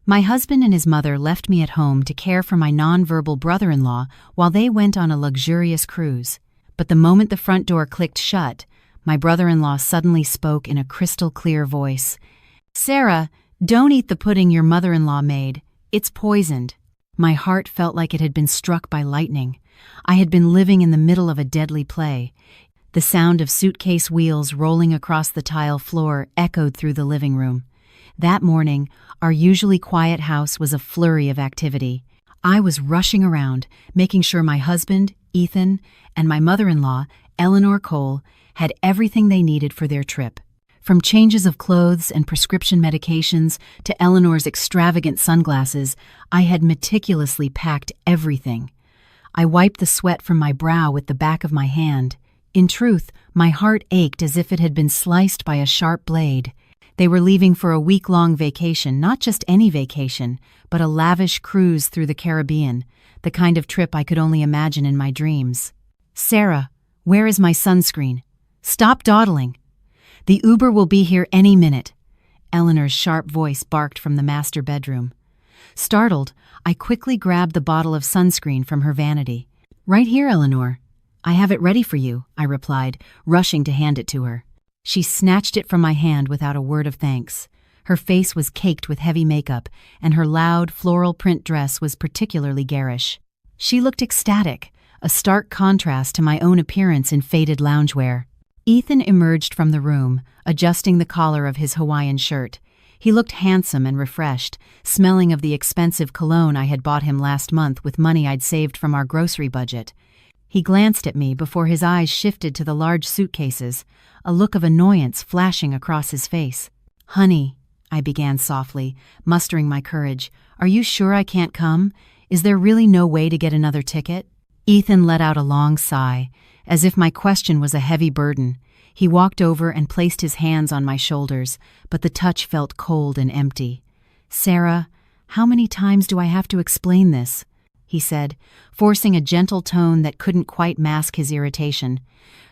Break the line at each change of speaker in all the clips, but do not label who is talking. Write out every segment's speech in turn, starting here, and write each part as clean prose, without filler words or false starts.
My husband and his mother left me at home to care for my nonverbal brother-in-law while they went on a luxurious cruise. But the moment the front door clicked shut, my brother-in-law suddenly spoke in a crystal-clear voice. "Sarah, don't eat the pudding your mother-in-law made. It's poisoned." My heart felt like it had been struck by lightning. I had been living in the middle of a deadly play. The sound of suitcase wheels rolling across the tile floor echoed through the living room. That morning, our usually quiet house was a flurry of activity. I was rushing around, making sure my husband, Ethan, and my mother-in-law, Eleanor Cole, had everything they needed for their trip. From changes of clothes and prescription medications to Eleanor's extravagant sunglasses, I had meticulously packed everything. I wiped the sweat from my brow with the back of my hand. In truth, my heart ached as if it had been sliced by a sharp blade. They were leaving for a week-long vacation, not just any vacation, but a lavish cruise through the Caribbean, the kind of trip I could only imagine in my dreams. "Sarah, where is my sunscreen? Stop dawdling. The Uber will be here any minute." Eleanor's sharp voice barked from the master bedroom. Startled, I quickly grabbed the bottle of sunscreen from her vanity. "Right here, Eleanor. I have it ready for you," I replied, rushing to hand it to her. She snatched it from my hand without a word of thanks. Her face was caked with heavy makeup, and her loud, floral print dress was particularly garish. She looked ecstatic, a stark contrast to my own appearance in faded loungewear. Ethan emerged from the room, adjusting the collar of his Hawaiian shirt. He looked handsome and refreshed, smelling of the expensive cologne I had bought him last month with money I'd saved from our grocery budget. He glanced at me before his eyes shifted to the large suitcases, a look of annoyance flashing across his face. "Honey," I began softly, mustering my courage, "are you sure I can't come? Is there really no way to get another ticket?" Ethan let out a long sigh, as if my question was a heavy burden. He walked over and placed his hands on my shoulders, but the touch felt cold and empty. "Sarah, how many times do I have to explain this?" he said, forcing a gentle tone that couldn't quite mask his irritation.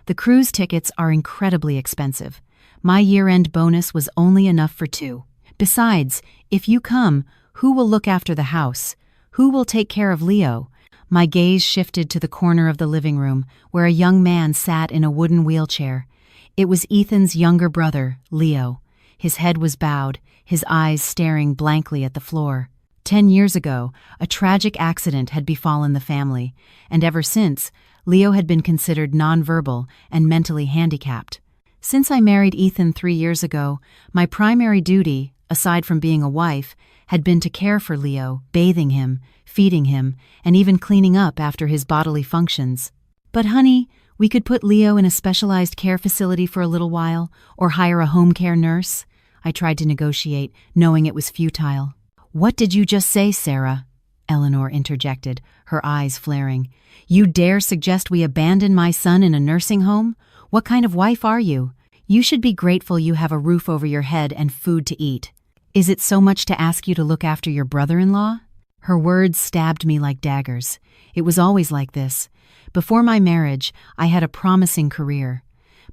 "The cruise tickets are incredibly expensive. My year-end bonus was only enough for 2. Besides, if you come, who will look after the house? Who will take care of Leo?" My gaze shifted to the corner of the living room, where a young man sat in a wooden wheelchair. It was Ethan's younger brother, Leo. His head was bowed, his eyes staring blankly at the floor. 10 years ago, a tragic accident had befallen the family, and ever since, Leo had been considered nonverbal and mentally handicapped. Since I married Ethan 3 years ago, my primary duty, aside from being a wife, had been to care for Leo, bathing him, feeding him, and even cleaning up after his bodily functions. "But honey, we could put Leo in a specialized care facility for a little while, or hire a home care nurse," I tried to negotiate, knowing it was futile. "What did you just say, Sarah?" Eleanor interjected, her eyes flaring. "You dare suggest we abandon my son in a nursing home? What kind of wife are you? You should be grateful you have a roof over your head and food to eat. Is it so much to ask you to look after your brother-in-law?" Her words stabbed me like daggers. It was always like this. Before my marriage, I had a promising career.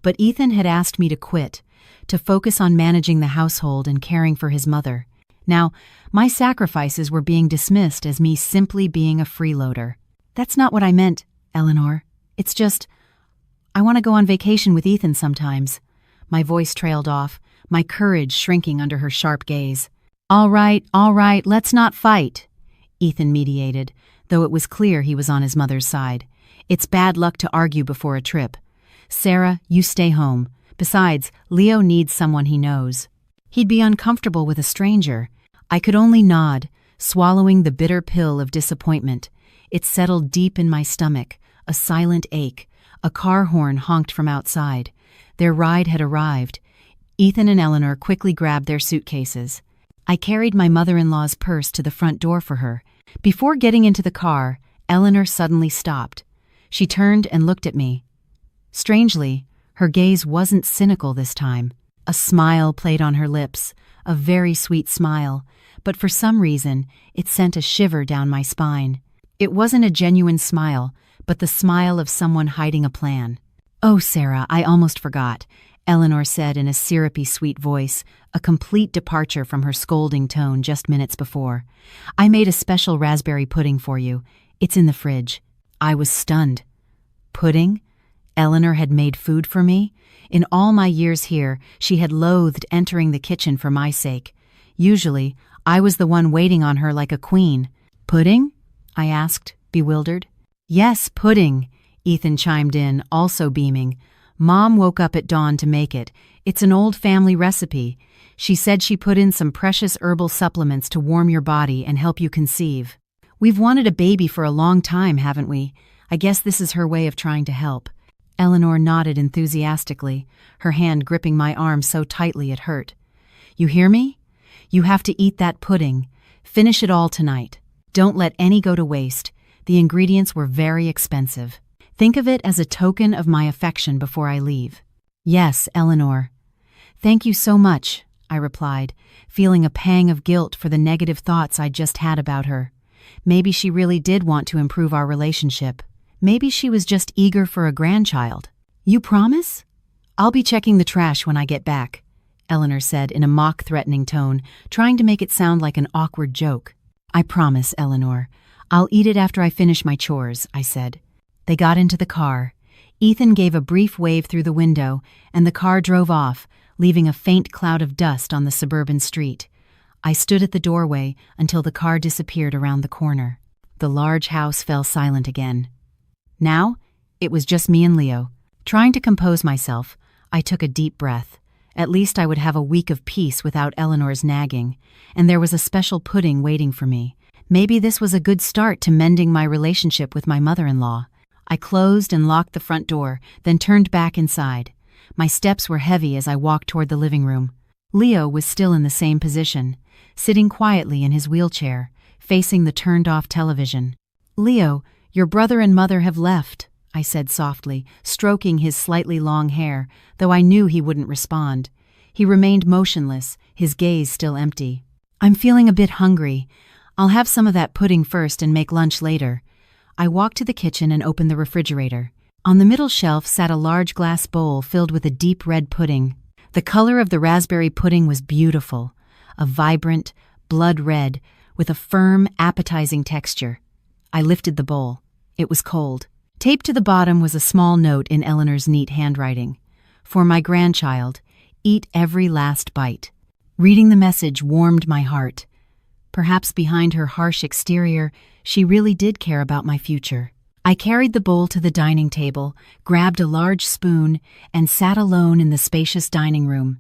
But Ethan had asked me to quit, to focus on managing the household and caring for his mother. Now, my sacrifices were being dismissed as me simply being a freeloader. "That's not what I meant, Eleanor. It's just, I want to go on vacation with Ethan sometimes." My voice trailed off, my courage shrinking under her sharp gaze. All right, let's not fight," Ethan mediated, though it was clear he was on his mother's side. "It's bad luck to argue before a trip. Sarah, you stay home. Besides, Leo needs someone he knows. He'd be uncomfortable with a stranger." I could only nod, swallowing the bitter pill of disappointment. It settled deep in my stomach, a silent ache. A car horn honked from outside. Their ride had arrived. Ethan and Eleanor quickly grabbed their suitcases. I carried my mother-in-law's purse to the front door for her. Before getting into the car, Eleanor suddenly stopped. She turned and looked at me. Strangely, her gaze wasn't cynical this time. A smile played on her lips, a very sweet smile, but for some reason, it sent a shiver down my spine. It wasn't a genuine smile, but the smile of someone hiding a plan. "Oh, Sarah, I almost forgot." Eleanor said in a syrupy sweet voice, a complete departure from her scolding tone just minutes before. "I made a special raspberry pudding for you. It's in the fridge." I was stunned. Pudding? Eleanor had made food for me? In all my years here, she had loathed entering the kitchen for my sake. Usually, I was the one waiting on her like a queen. "Pudding?" I asked, bewildered. "Yes, pudding," Ethan chimed in, also beaming. "Mom woke up at dawn to make it. It's an old family recipe. She said she put in some precious herbal supplements to warm your body and help you conceive. We've wanted a baby for a long time, haven't we? I guess this is her way of trying to help." Eleanor nodded enthusiastically, her hand gripping my arm so tightly it hurt. "You hear me? You have to eat that pudding. Finish it all tonight. Don't let any go to waste. The ingredients were very expensive. Think of it as a token of my affection before I leave." "Yes, Eleanor." "Thank you so much," I replied, feeling a pang of guilt for the negative thoughts I'd just had about her. Maybe she really did want to improve our relationship. Maybe she was just eager for a grandchild. "You promise?" "I'll be checking the trash when I get back," Eleanor said in a mock-threatening tone, trying to make it sound like an awkward joke. "I promise, Eleanor. I'll eat it after I finish my chores," I said. They got into the car. Ethan gave a brief wave through the window, and the car drove off, leaving a faint cloud of dust on the suburban street. I stood at the doorway until the car disappeared around the corner. The large house fell silent again. Now, it was just me and Leo. Trying to compose myself, I took a deep breath. At least I would have a week of peace without Eleanor's nagging, and there was a special pudding waiting for me. Maybe this was a good start to mending my relationship with my mother-in-law. I closed and locked the front door, then turned back inside. My steps were heavy as I walked toward the living room. Leo was still in the same position, sitting quietly in his wheelchair, facing the turned-off television. "Leo, your brother and mother have left," I said softly, stroking his slightly long hair, though I knew he wouldn't respond. He remained motionless, his gaze still empty. "I'm feeling a bit hungry. I'll have some of that pudding first and make lunch later." I walked to the kitchen and opened the refrigerator. On the middle shelf sat a large glass bowl filled with a deep red pudding. The color of the raspberry pudding was beautiful, a vibrant, blood red, with a firm, appetizing texture. I lifted the bowl. It was cold. Taped to the bottom was a small note in Eleanor's neat handwriting. "For my grandchild, eat every last bite." Reading the message warmed my heart. Perhaps behind her harsh exterior, she really did care about my future. I carried the bowl to the dining table, grabbed a large spoon, and sat alone in the spacious dining room.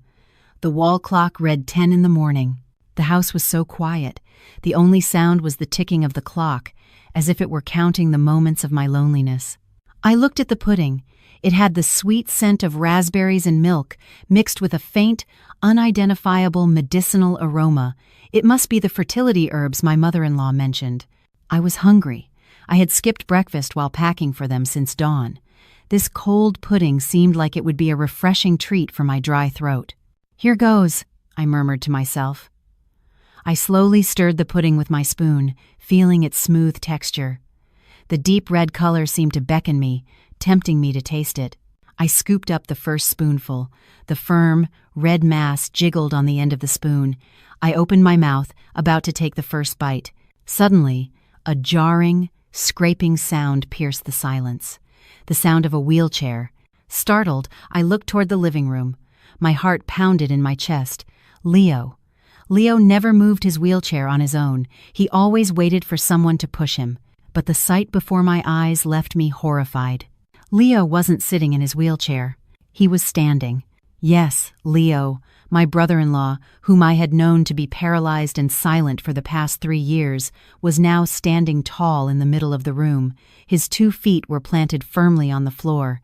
The wall clock read 10 in the morning. The house was so quiet. The only sound was the ticking of the clock, as if it were counting the moments of my loneliness. I looked at the pudding. It had the sweet scent of raspberries and milk, mixed with a faint, unidentifiable medicinal aroma. It must be the fertility herbs my mother-in-law mentioned. I was hungry. I had skipped breakfast while packing for them since dawn. This cold pudding seemed like it would be a refreshing treat for my dry throat. "Here goes," I murmured to myself. I slowly stirred the pudding with my spoon, feeling its smooth texture. The deep red color seemed to beckon me, tempting me to taste it. I scooped up the first spoonful. The firm, red mass jiggled on the end of the spoon. I opened my mouth, about to take the first bite. Suddenly, a jarring, scraping sound pierced the silence. The sound of a wheelchair. Startled, I looked toward the living room. My heart pounded in my chest. Leo. Leo never moved his wheelchair on his own. He always waited for someone to push him. But the sight before my eyes left me horrified. Leo wasn't sitting in his wheelchair. He was standing. Yes, Leo, my brother-in-law, whom I had known to be paralyzed and silent for the past 3 years, was now standing tall in the middle of the room. His 2 feet were planted firmly on the floor.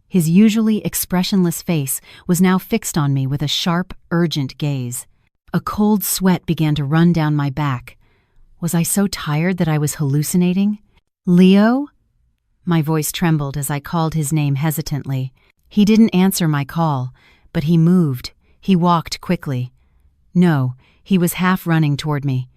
His usually expressionless face was now fixed on me with a sharp, urgent gaze. A cold sweat began to run down my back. Was I so tired that I was hallucinating? "Leo?" My voice trembled as I called his name hesitantly. He didn't answer my call, but he moved. He walked quickly. No, he was half running toward me.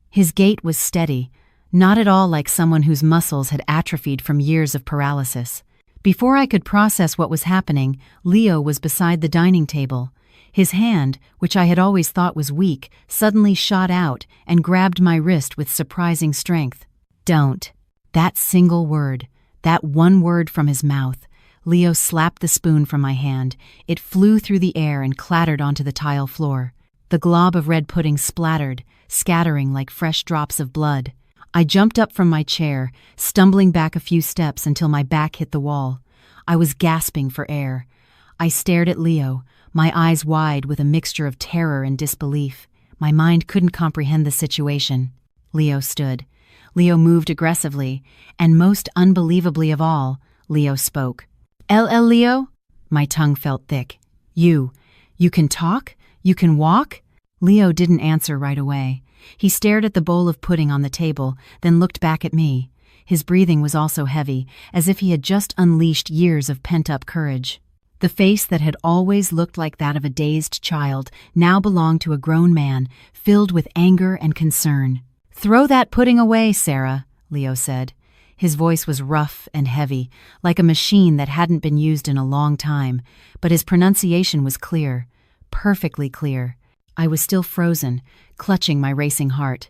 His gait was steady, not at all like someone whose muscles had atrophied from years of paralysis. Before I could process what was happening, Leo was beside the dining table. His hand, which I had always thought was weak, suddenly shot out and grabbed my wrist with surprising strength. "Don't." That single word, that one word from his mouth. Leo slapped the spoon from my hand. It flew through the air and clattered onto the tile floor. The glob of red pudding splattered, scattering like fresh drops of blood. I jumped up from my chair, stumbling back a few steps until my back hit the wall. I was gasping for air. I stared at Leo, my eyes wide with a mixture of terror and disbelief. My mind couldn't comprehend the situation. Leo stood. Leo moved aggressively, and most unbelievably of all, Leo spoke. Leo?" My tongue felt thick. You can talk? You can walk?" Leo didn't answer right away. He stared at the bowl of pudding on the table, then looked back at me. His breathing was also heavy, as if he had just unleashed years of pent-up courage. The face that had always looked like that of a dazed child now belonged to a grown man, filled with anger and concern. "Throw that pudding away, Sarah," Leo said. His voice was rough and heavy, like a machine that hadn't been used in a long time, but his pronunciation was clear, perfectly clear. I was still frozen, clutching my racing heart.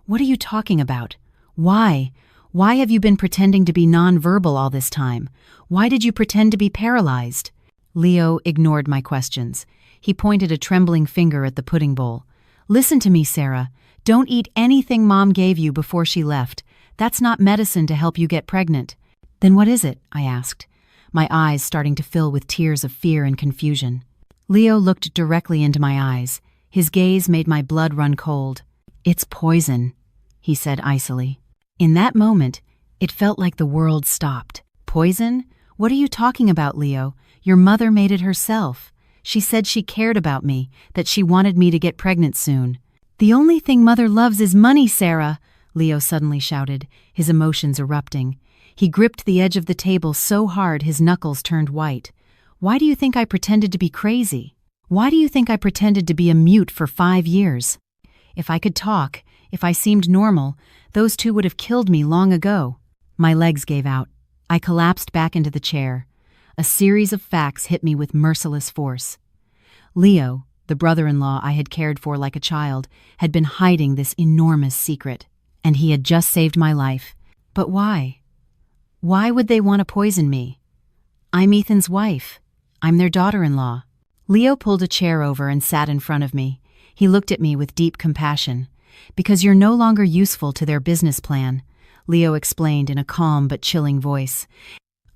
"What are you talking about? Why? Why have you been pretending to be nonverbal all this time? Why did you pretend to be paralyzed?" Leo ignored my questions. He pointed a trembling finger at the pudding bowl. "Listen to me, Sarah. Don't eat anything Mom gave you before she left. That's not medicine to help you get pregnant." "Then what is it?" I asked, my eyes starting to fill with tears of fear and confusion. Leo looked directly into my eyes. His gaze made my blood run cold. "It's poison," he said icily. In that moment, it felt like the world stopped. "Poison? What are you talking about, Leo? Your mother made it herself. She said she cared about me, that she wanted me to get pregnant soon." "The only thing Mother loves is money, Sarah," Leo suddenly shouted, his emotions erupting. He gripped the edge of the table so hard his knuckles turned white. "Why do you think I pretended to be crazy? Why do you think I pretended to be a mute for 5 years? If I could talk, if I seemed normal, those two would have killed me long ago." My legs gave out. I collapsed back into the chair. A series of facts hit me with merciless force. Leo, the brother-in-law I had cared for like a child, had been hiding this enormous secret. And he had just saved my life. But why? Why would they want to poison me? I'm Ethan's wife. I'm their daughter-in-law. Leo pulled a chair over and sat in front of me. He looked at me with deep compassion. "Because you're no longer useful to their business plan," Leo explained in a calm but chilling voice.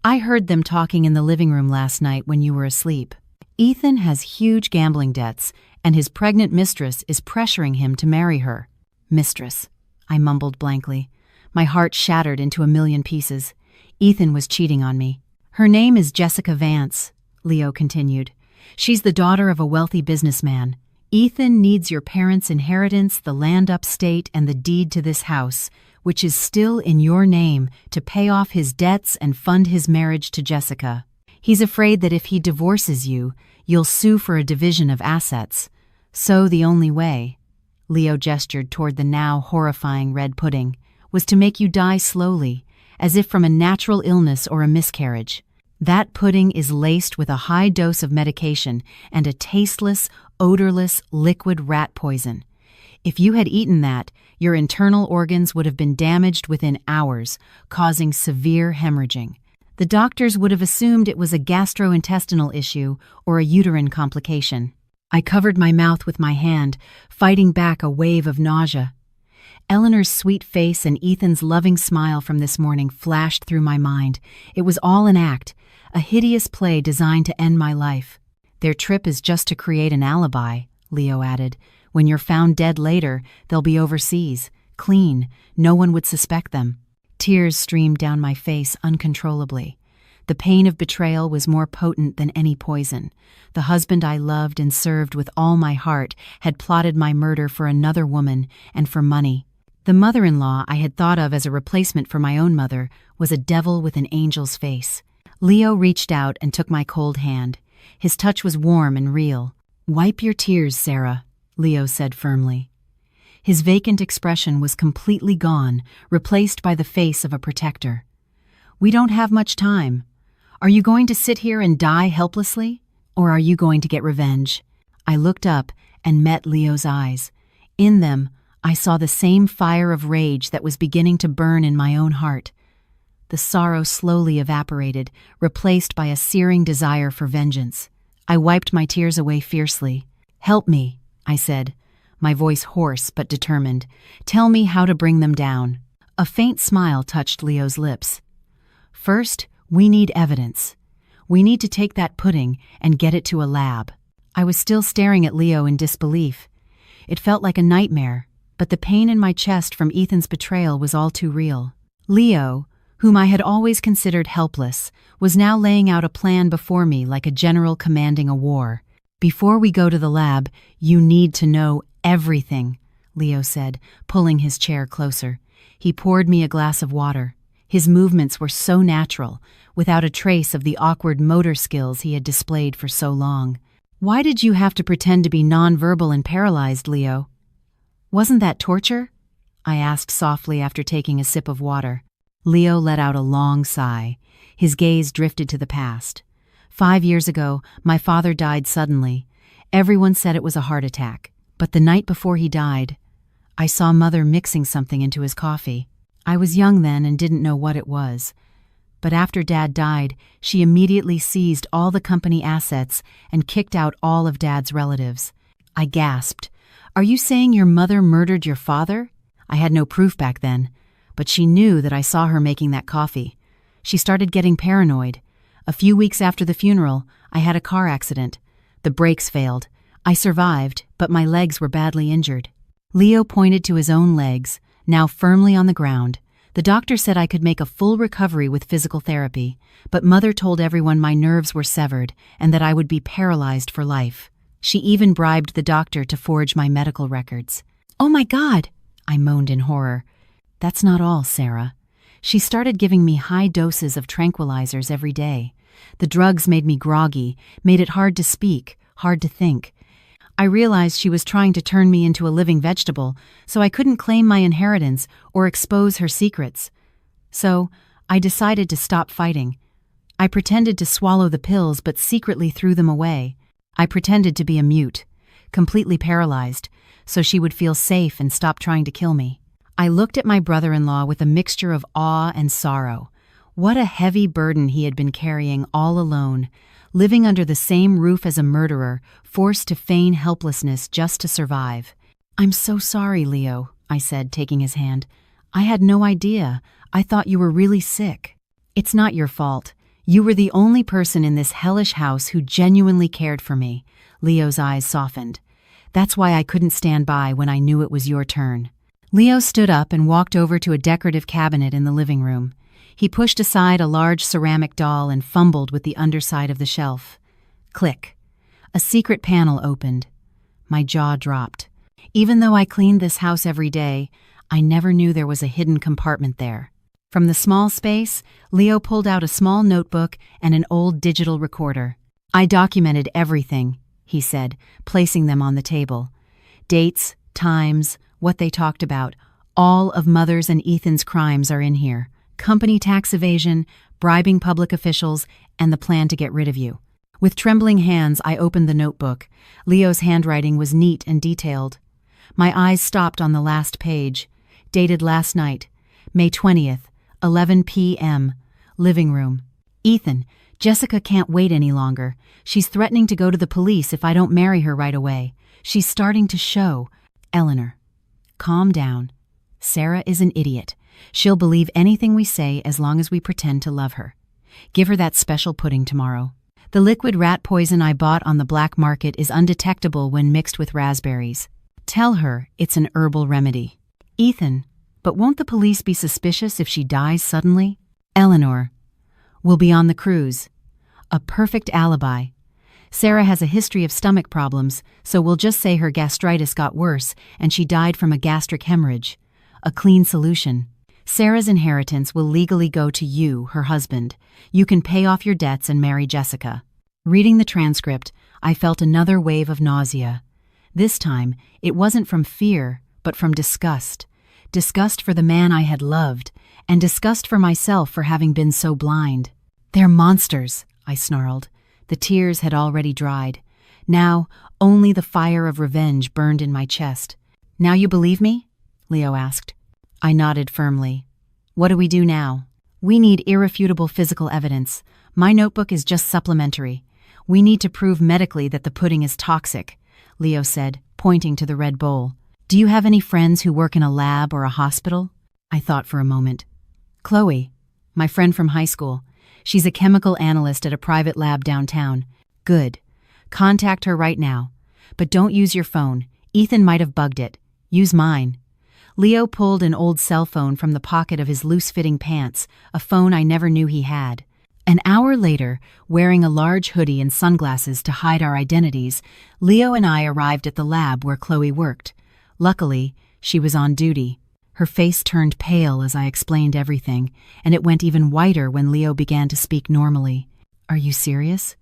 "I heard them talking in the living room last night when you were asleep. Ethan has huge gambling debts, and his pregnant mistress is pressuring him to marry her." "Mistress," I mumbled blankly. My heart shattered into a million pieces. Ethan was cheating on me. "Her name is Jessica Vance," Leo continued. "She's the daughter of a wealthy businessman. Ethan needs your parents' inheritance, the land upstate, and the deed to this house, which is still in your name, to pay off his debts and fund his marriage to Jessica. He's afraid that if he divorces you, you'll sue for a division of assets. So the only way," Leo gestured toward the now horrifying red pudding, "was to make you die slowly, as if from a natural illness or a miscarriage. That pudding is laced with a high dose of medication and a tasteless, odorless, liquid rat poison. If you had eaten that, your internal organs would have been damaged within hours, causing severe hemorrhaging. The doctors would have assumed it was a gastrointestinal issue or a uterine complication." I covered my mouth with my hand, fighting back a wave of nausea. Eleanor's sweet face and Ethan's loving smile from this morning flashed through my mind. It was all an act, a hideous play designed to end my life. "Their trip is just to create an alibi," Leo added. "When you're found dead later, they'll be overseas, clean, no one would suspect them." Tears streamed down my face uncontrollably. The pain of betrayal was more potent than any poison. The husband I loved and served with all my heart had plotted my murder for another woman and for money. The mother-in-law I had thought of as a replacement for my own mother was a devil with an angel's face. Leo reached out and took my cold hand. His touch was warm and real. "Wipe your tears, Sarah," Leo said firmly. His vacant expression was completely gone, replaced by the face of a protector. "We don't have much time. Are you going to sit here and die helplessly? Or are you going to get revenge? I looked up and met Leo's eyes. In them, I saw the same fire of rage that was beginning to burn in my own heart. The sorrow slowly evaporated, replaced by a searing desire for vengeance. I wiped my tears away fiercely. "Help me," I said, my voice hoarse but determined. "Tell me how to bring them down." A faint smile touched Leo's lips. "First, we need evidence. We need to take that pudding and get it to a lab." I was still staring at Leo in disbelief. It felt like a nightmare, but the pain in my chest from Ethan's betrayal was all too real. Leo, whom I had always considered helpless, was now laying out a plan before me like a general commanding a war. "Before we go to the lab, you need to know everything," Leo said, pulling his chair closer. He poured me a glass of water. His movements were so natural, without a trace of the awkward motor skills he had displayed for so long. "Why did you have to pretend to be nonverbal and paralyzed, Leo? Wasn't that torture?" I asked softly after taking a sip of water. Leo let out a long sigh. His gaze drifted to the past. 5 years ago, my father died suddenly. Everyone said it was a heart attack. But the night before he died, I saw Mother mixing something into his coffee. I was young then and didn't know what it was. But after Dad died, she immediately seized all the company assets and kicked out all of Dad's relatives. I gasped. "Are you saying your mother murdered your father?" I had no proof back then, but she knew that I saw her making that coffee. She started getting paranoid. A few weeks after the funeral, I had a car accident. The brakes failed. I survived, but my legs were badly injured. Leo pointed to his own legs, now firmly on the ground. The doctor said I could make a full recovery with physical therapy, but Mother told everyone my nerves were severed and that I would be paralyzed for life. She even bribed the doctor to forge my medical records. "Oh my God!" I moaned in horror. "That's not all, Sarah. She started giving me high doses of tranquilizers every day. The drugs made me groggy, made it hard to speak, hard to think. I realized she was trying to turn me into a living vegetable, so I couldn't claim my inheritance or expose her secrets. So I decided to stop fighting. I pretended to swallow the pills but secretly threw them away. I pretended to be a mute, completely paralyzed, so she would feel safe and stop trying to kill me. I looked at my brother-in-law with a mixture of awe and sorrow. What a heavy burden he had been carrying all alone, living under the same roof as a murderer, forced to feign helplessness just to survive. "I'm so sorry, Leo," I said, taking his hand. "I had no idea. I thought you were really sick." "It's not your fault. You were the only person in this hellish house who genuinely cared for me." Leo's eyes softened. "That's why I couldn't stand by when I knew it was your turn." Leo stood up and walked over to a decorative cabinet in the living room. He pushed aside a large ceramic doll and fumbled with the underside of the shelf. Click. A secret panel opened. My jaw dropped. Even though I cleaned this house every day, I never knew there was a hidden compartment there. From the small space, Leo pulled out a small notebook and an old digital recorder. "I documented everything," he said, placing them on the table. "Dates, times, what they talked about. All of Mother's and Ethan's crimes are in here. Company tax evasion, bribing public officials, and the plan to get rid of you." With trembling hands, I opened the notebook. Leo's handwriting was neat and detailed. My eyes stopped on the last page. Dated last night, May 20th, 11 p.m., living room. "Ethan, Jessica can't wait any longer. She's threatening to go to the police if I don't marry her right away. She's starting to show. Eleanor, calm down. Sarah is an idiot. She'll believe anything we say as long as we pretend to love her. Give her that special pudding tomorrow. The liquid rat poison I bought on the black market is undetectable when mixed with raspberries. Tell her it's an herbal remedy. Ethan, but won't the police be suspicious if she dies suddenly? Eleanor, we'll be on the cruise. A perfect alibi. Sarah has a history of stomach problems, so we'll just say her gastritis got worse and she died from a gastric hemorrhage. A clean solution. Sarah's inheritance will legally go to you, her husband. You can pay off your debts and marry Jessica. Reading the transcript, I felt another wave of nausea. This time, it wasn't from fear, but from disgust. Disgust for the man I had loved, and disgust for myself for having been so blind. "They're monsters," I snarled. The tears had already dried. Now, only the fire of revenge burned in my chest. "Now you believe me?" Leo asked. I nodded firmly. "What do we do now?" "We need irrefutable physical evidence. My notebook is just supplementary. We need to prove medically that the pudding is toxic," Leo said, pointing to the red bowl. "Do you have any friends who work in a lab or a hospital?" I thought for a moment. "Chloe, my friend from high school. She's a chemical analyst at a private lab downtown." "Good. Contact her right now. But don't use your phone. Ethan might have bugged it. Use mine." Leo pulled an old cell phone from the pocket of his loose-fitting pants, a phone I never knew he had. An hour later, wearing a large hoodie and sunglasses to hide our identities, Leo and I arrived at the lab where Chloe worked. Luckily, she was on duty. Her face turned pale as I explained everything, and it went even whiter when Leo began to speak normally. "Are you serious?"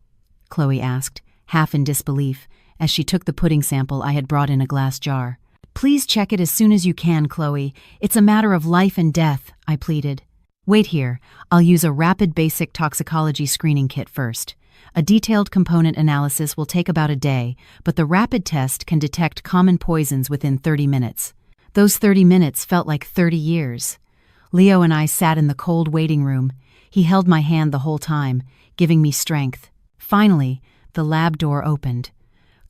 Chloe asked, half in disbelief, as she took the pudding sample I had brought in a glass jar. "Please check it as soon as you can, Chloe. It's a matter of life and death," I pleaded. "Wait here. I'll use a rapid basic toxicology screening kit first. A detailed component analysis will take about a day, but the rapid test can detect common poisons within 30 minutes. Those 30 minutes felt like 30 years. Leo and I sat in the cold waiting room. He held my hand the whole time, giving me strength. Finally, the lab door opened.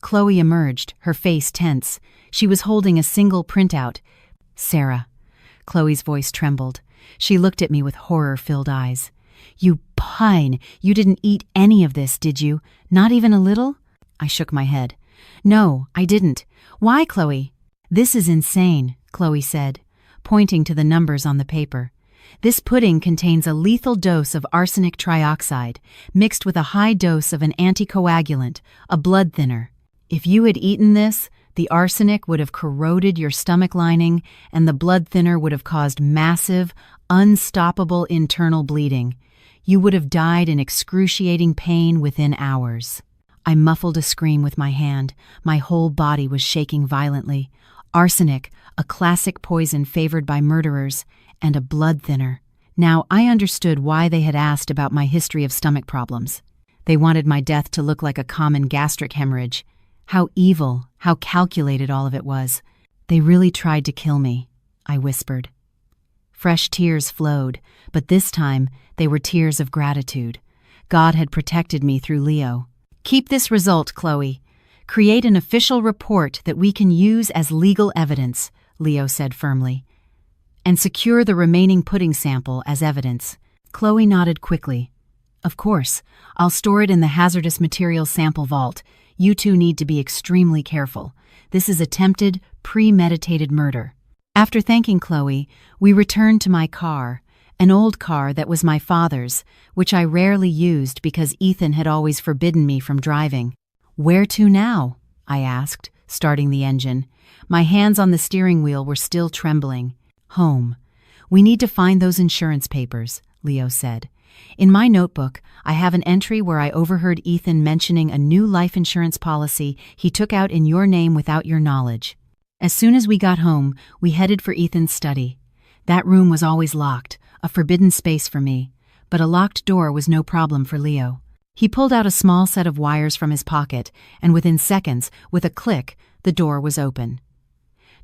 Chloe emerged, her face tense. She was holding a single printout. "Sarah." Chloe's voice trembled. She looked at me with horror-filled eyes. "You pine! You didn't eat any of this, did you? Not even a little?" I shook my head. "No, I didn't. Why, Chloe?" "This is insane," Chloe said, pointing to the numbers on the paper. "This pudding contains a lethal dose of arsenic trioxide, mixed with a high dose of an anticoagulant, a blood thinner. If you had eaten this, the arsenic would have corroded your stomach lining, and the blood thinner would have caused massive, unstoppable internal bleeding. You would have died in excruciating pain within hours." I muffled a scream with my hand. My whole body was shaking violently. Arsenic, a classic poison favored by murderers, and a blood thinner. Now I understood why they had asked about my history of stomach problems. They wanted my death to look like a common gastric hemorrhage. How evil, how calculated all of it was. "They really tried to kill me," I whispered. Fresh tears flowed, but this time they were tears of gratitude. God had protected me through Leo. "Keep this result, Chloe. Create an official report that we can use as legal evidence," Leo said firmly. "And secure the remaining pudding sample as evidence." Chloe nodded quickly. "Of course, I'll store it in the hazardous materials sample vault. You two need to be extremely careful. This is attempted, premeditated murder." After thanking Chloe, we returned to my car, an old car that was my father's, which I rarely used because Ethan had always forbidden me from driving. "Where to now?" I asked, starting the engine. My hands on the steering wheel were still trembling. "Home. We need to find those insurance papers," Leo said. "In my notebook, I have an entry where I overheard Ethan mentioning a new life insurance policy he took out in your name without your knowledge." As soon as we got home, we headed for Ethan's study. That room was always locked, a forbidden space for me, but a locked door was no problem for Leo. He pulled out a small set of wires from his pocket, and within seconds, with a click, the door was open.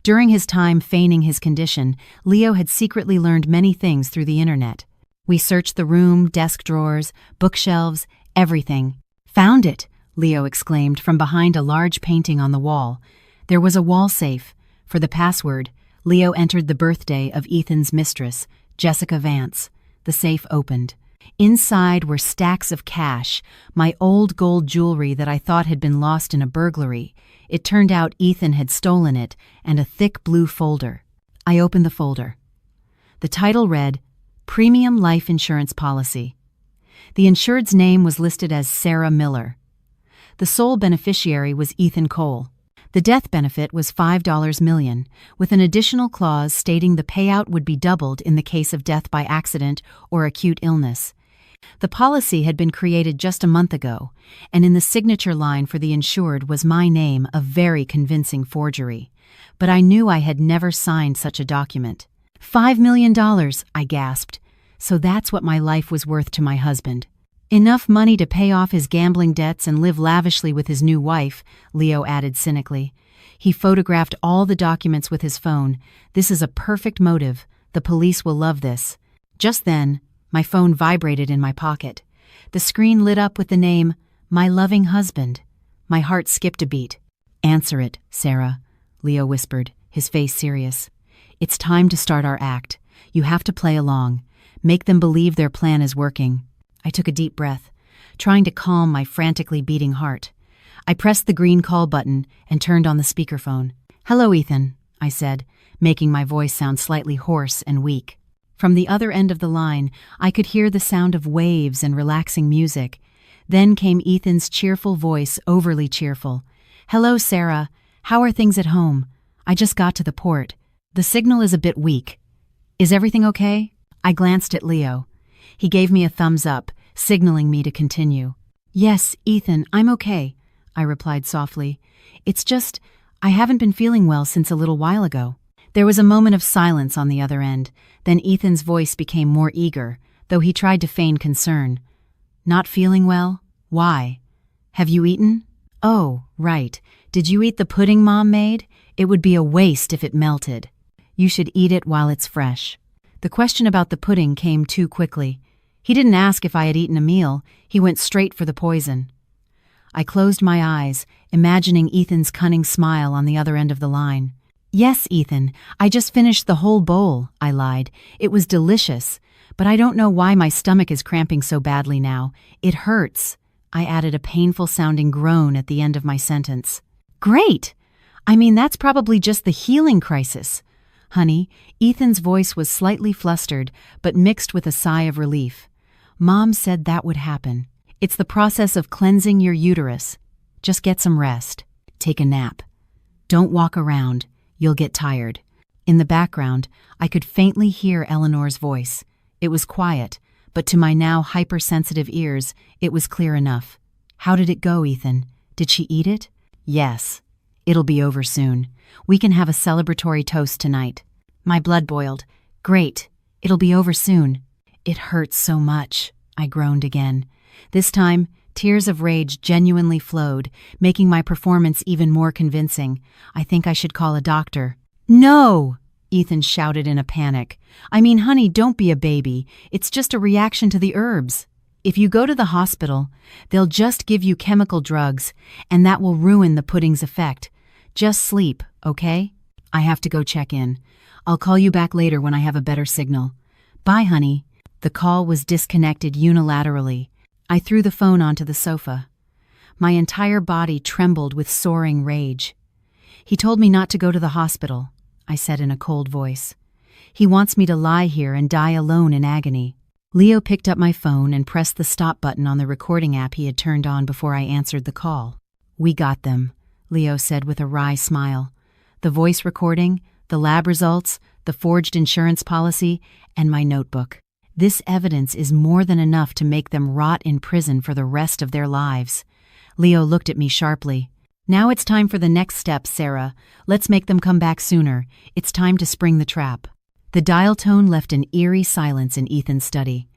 During his time feigning his condition, Leo had secretly learned many things through the internet. We searched the room, desk drawers, bookshelves, everything. "Found it!" Leo exclaimed from behind a large painting on the wall. There was a wall safe. For the password, Leo entered the birthday of Ethan's mistress, Jessica Vance. The safe opened. Inside were stacks of cash, my old gold jewelry that I thought had been lost in a burglary. It turned out Ethan had stolen it, and a thick blue folder. I opened the folder. The title read, "Premium Life Insurance Policy." The insured's name was listed as Sarah Miller. The sole beneficiary was Ethan Cole. The death benefit was $5 million, with an additional clause stating the payout would be doubled in the case of death by accident or acute illness. The policy had been created just a month ago, and in the signature line for the insured was my name, a very convincing forgery. But I knew I had never signed such a document. $5 million, I gasped. So that's what my life was worth to my husband. Enough money to pay off his gambling debts and live lavishly with his new wife, Leo added cynically. He photographed all the documents with his phone. This is a perfect motive. The police will love this. Just then, my phone vibrated in my pocket. The screen lit up with the name, My Loving Husband. My heart skipped a beat. Answer it, Sarah, Leo whispered, his face serious. It's time to start our act. You have to play along. Make them believe their plan is working. I took a deep breath, trying to calm my frantically beating heart. I pressed the green call button and turned on the speakerphone. Hello, Ethan, I said, making my voice sound slightly hoarse and weak. From the other end of the line, I could hear the sound of waves and relaxing music. Then came Ethan's cheerful voice, overly cheerful. Hello, Sarah. How are things at home? I just got to the port. The signal is a bit weak. Is everything okay? I glanced at Leo. He gave me a thumbs up, signaling me to continue. Yes, Ethan, I'm okay, I replied softly. It's just, I haven't been feeling well since a little while ago. There was a moment of silence on the other end. Then Ethan's voice became more eager, though he tried to feign concern. Not feeling well? Why? Have you eaten? Oh, right. Did you eat the pudding Mom made? It would be a waste if it melted. You should eat it while it's fresh. The question about the pudding came too quickly. He didn't ask if I had eaten a meal. He went straight for the poison. I closed my eyes, imagining Ethan's cunning smile on the other end of the line. Yes, Ethan, I just finished the whole bowl, I lied. It was delicious, but I don't know why my stomach is cramping so badly now. It hurts. I added a painful-sounding groan at the end of my sentence. Great! I mean, that's probably just the healing crisis. Honey, Ethan's voice was slightly flustered, but mixed with a sigh of relief. Mom said that would happen. It's the process of cleansing your uterus. Just get some rest. Take a nap. Don't walk around. You'll get tired. In the background, I could faintly hear Eleanor's voice. It was quiet, but to my now hypersensitive ears, it was clear enough. How did it go, Ethan? Did she eat it? Yes. It'll be over soon. We can have a celebratory toast tonight. My blood boiled. Great. It'll be over soon. It hurts so much, I groaned again. This time, tears of rage genuinely flowed, making my performance even more convincing. I think I should call a doctor. No! Ethan shouted in a panic. I mean, honey, don't be a baby. It's just a reaction to the herbs. If you go to the hospital, they'll just give you chemical drugs, and that will ruin the pudding's effect. Just sleep, okay? I have to go check in. I'll call you back later when I have a better signal. Bye, honey. The call was disconnected unilaterally. I threw the phone onto the sofa. My entire body trembled with soaring rage. He told me not to go to the hospital, I said in a cold voice. He wants me to lie here and die alone in agony. Leo picked up my phone and pressed the stop button on the recording app he had turned on before I answered the call. We got them, Leo said with a wry smile. The voice recording, the lab results, the forged insurance policy, and my notebook. This evidence is more than enough to make them rot in prison for the rest of their lives. Leo looked at me sharply. Now it's time for the next step, Sarah. Let's make them come back sooner. It's time to spring the trap. The dial tone left an eerie silence in Ethan's study.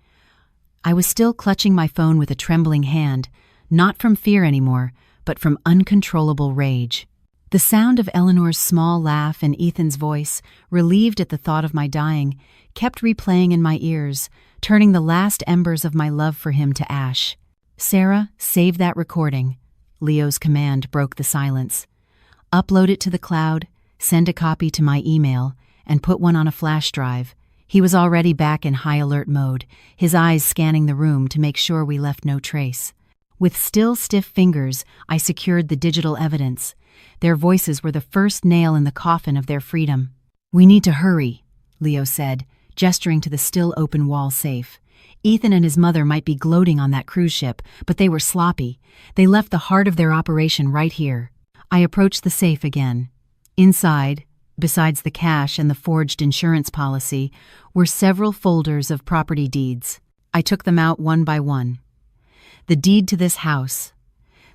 I was still clutching my phone with a trembling hand, not from fear anymore, but from uncontrollable rage. The sound of Eleanor's small laugh and Ethan's voice, relieved at the thought of my dying, kept replaying in my ears, turning the last embers of my love for him to ash. Sarah, save that recording. Leo's command broke the silence. Upload it to the cloud, send a copy to my email, and put one on a flash drive. He was already back in high alert mode, his eyes scanning the room to make sure we left no trace. With still stiff fingers, I secured the digital evidence. Their voices were the first nail in the coffin of their freedom. We need to hurry, Leo said, gesturing to the still open wall safe. Ethan and his mother might be gloating on that cruise ship, but they were sloppy. They left the heart of their operation right here. I approached the safe again. Inside, besides the cash and the forged insurance policy, were several folders of property deeds. I took them out one by one. The deed to this house,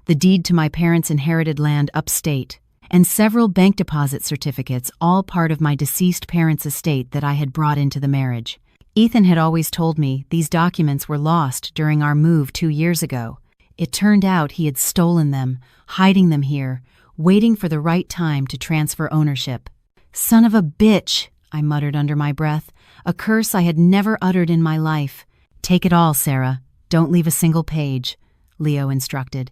the deed to my parents' inherited land upstate, and several bank deposit certificates, all part of my deceased parents' estate that I had brought into the marriage. Ethan had always told me these documents were lost during our move 2 years ago. It turned out he had stolen them, hiding them here, waiting for the right time to transfer ownership. "Son of a bitch," I muttered under my breath, a curse I had never uttered in my life. "Take it all, Sarah. Don't leave a single page," Leo instructed.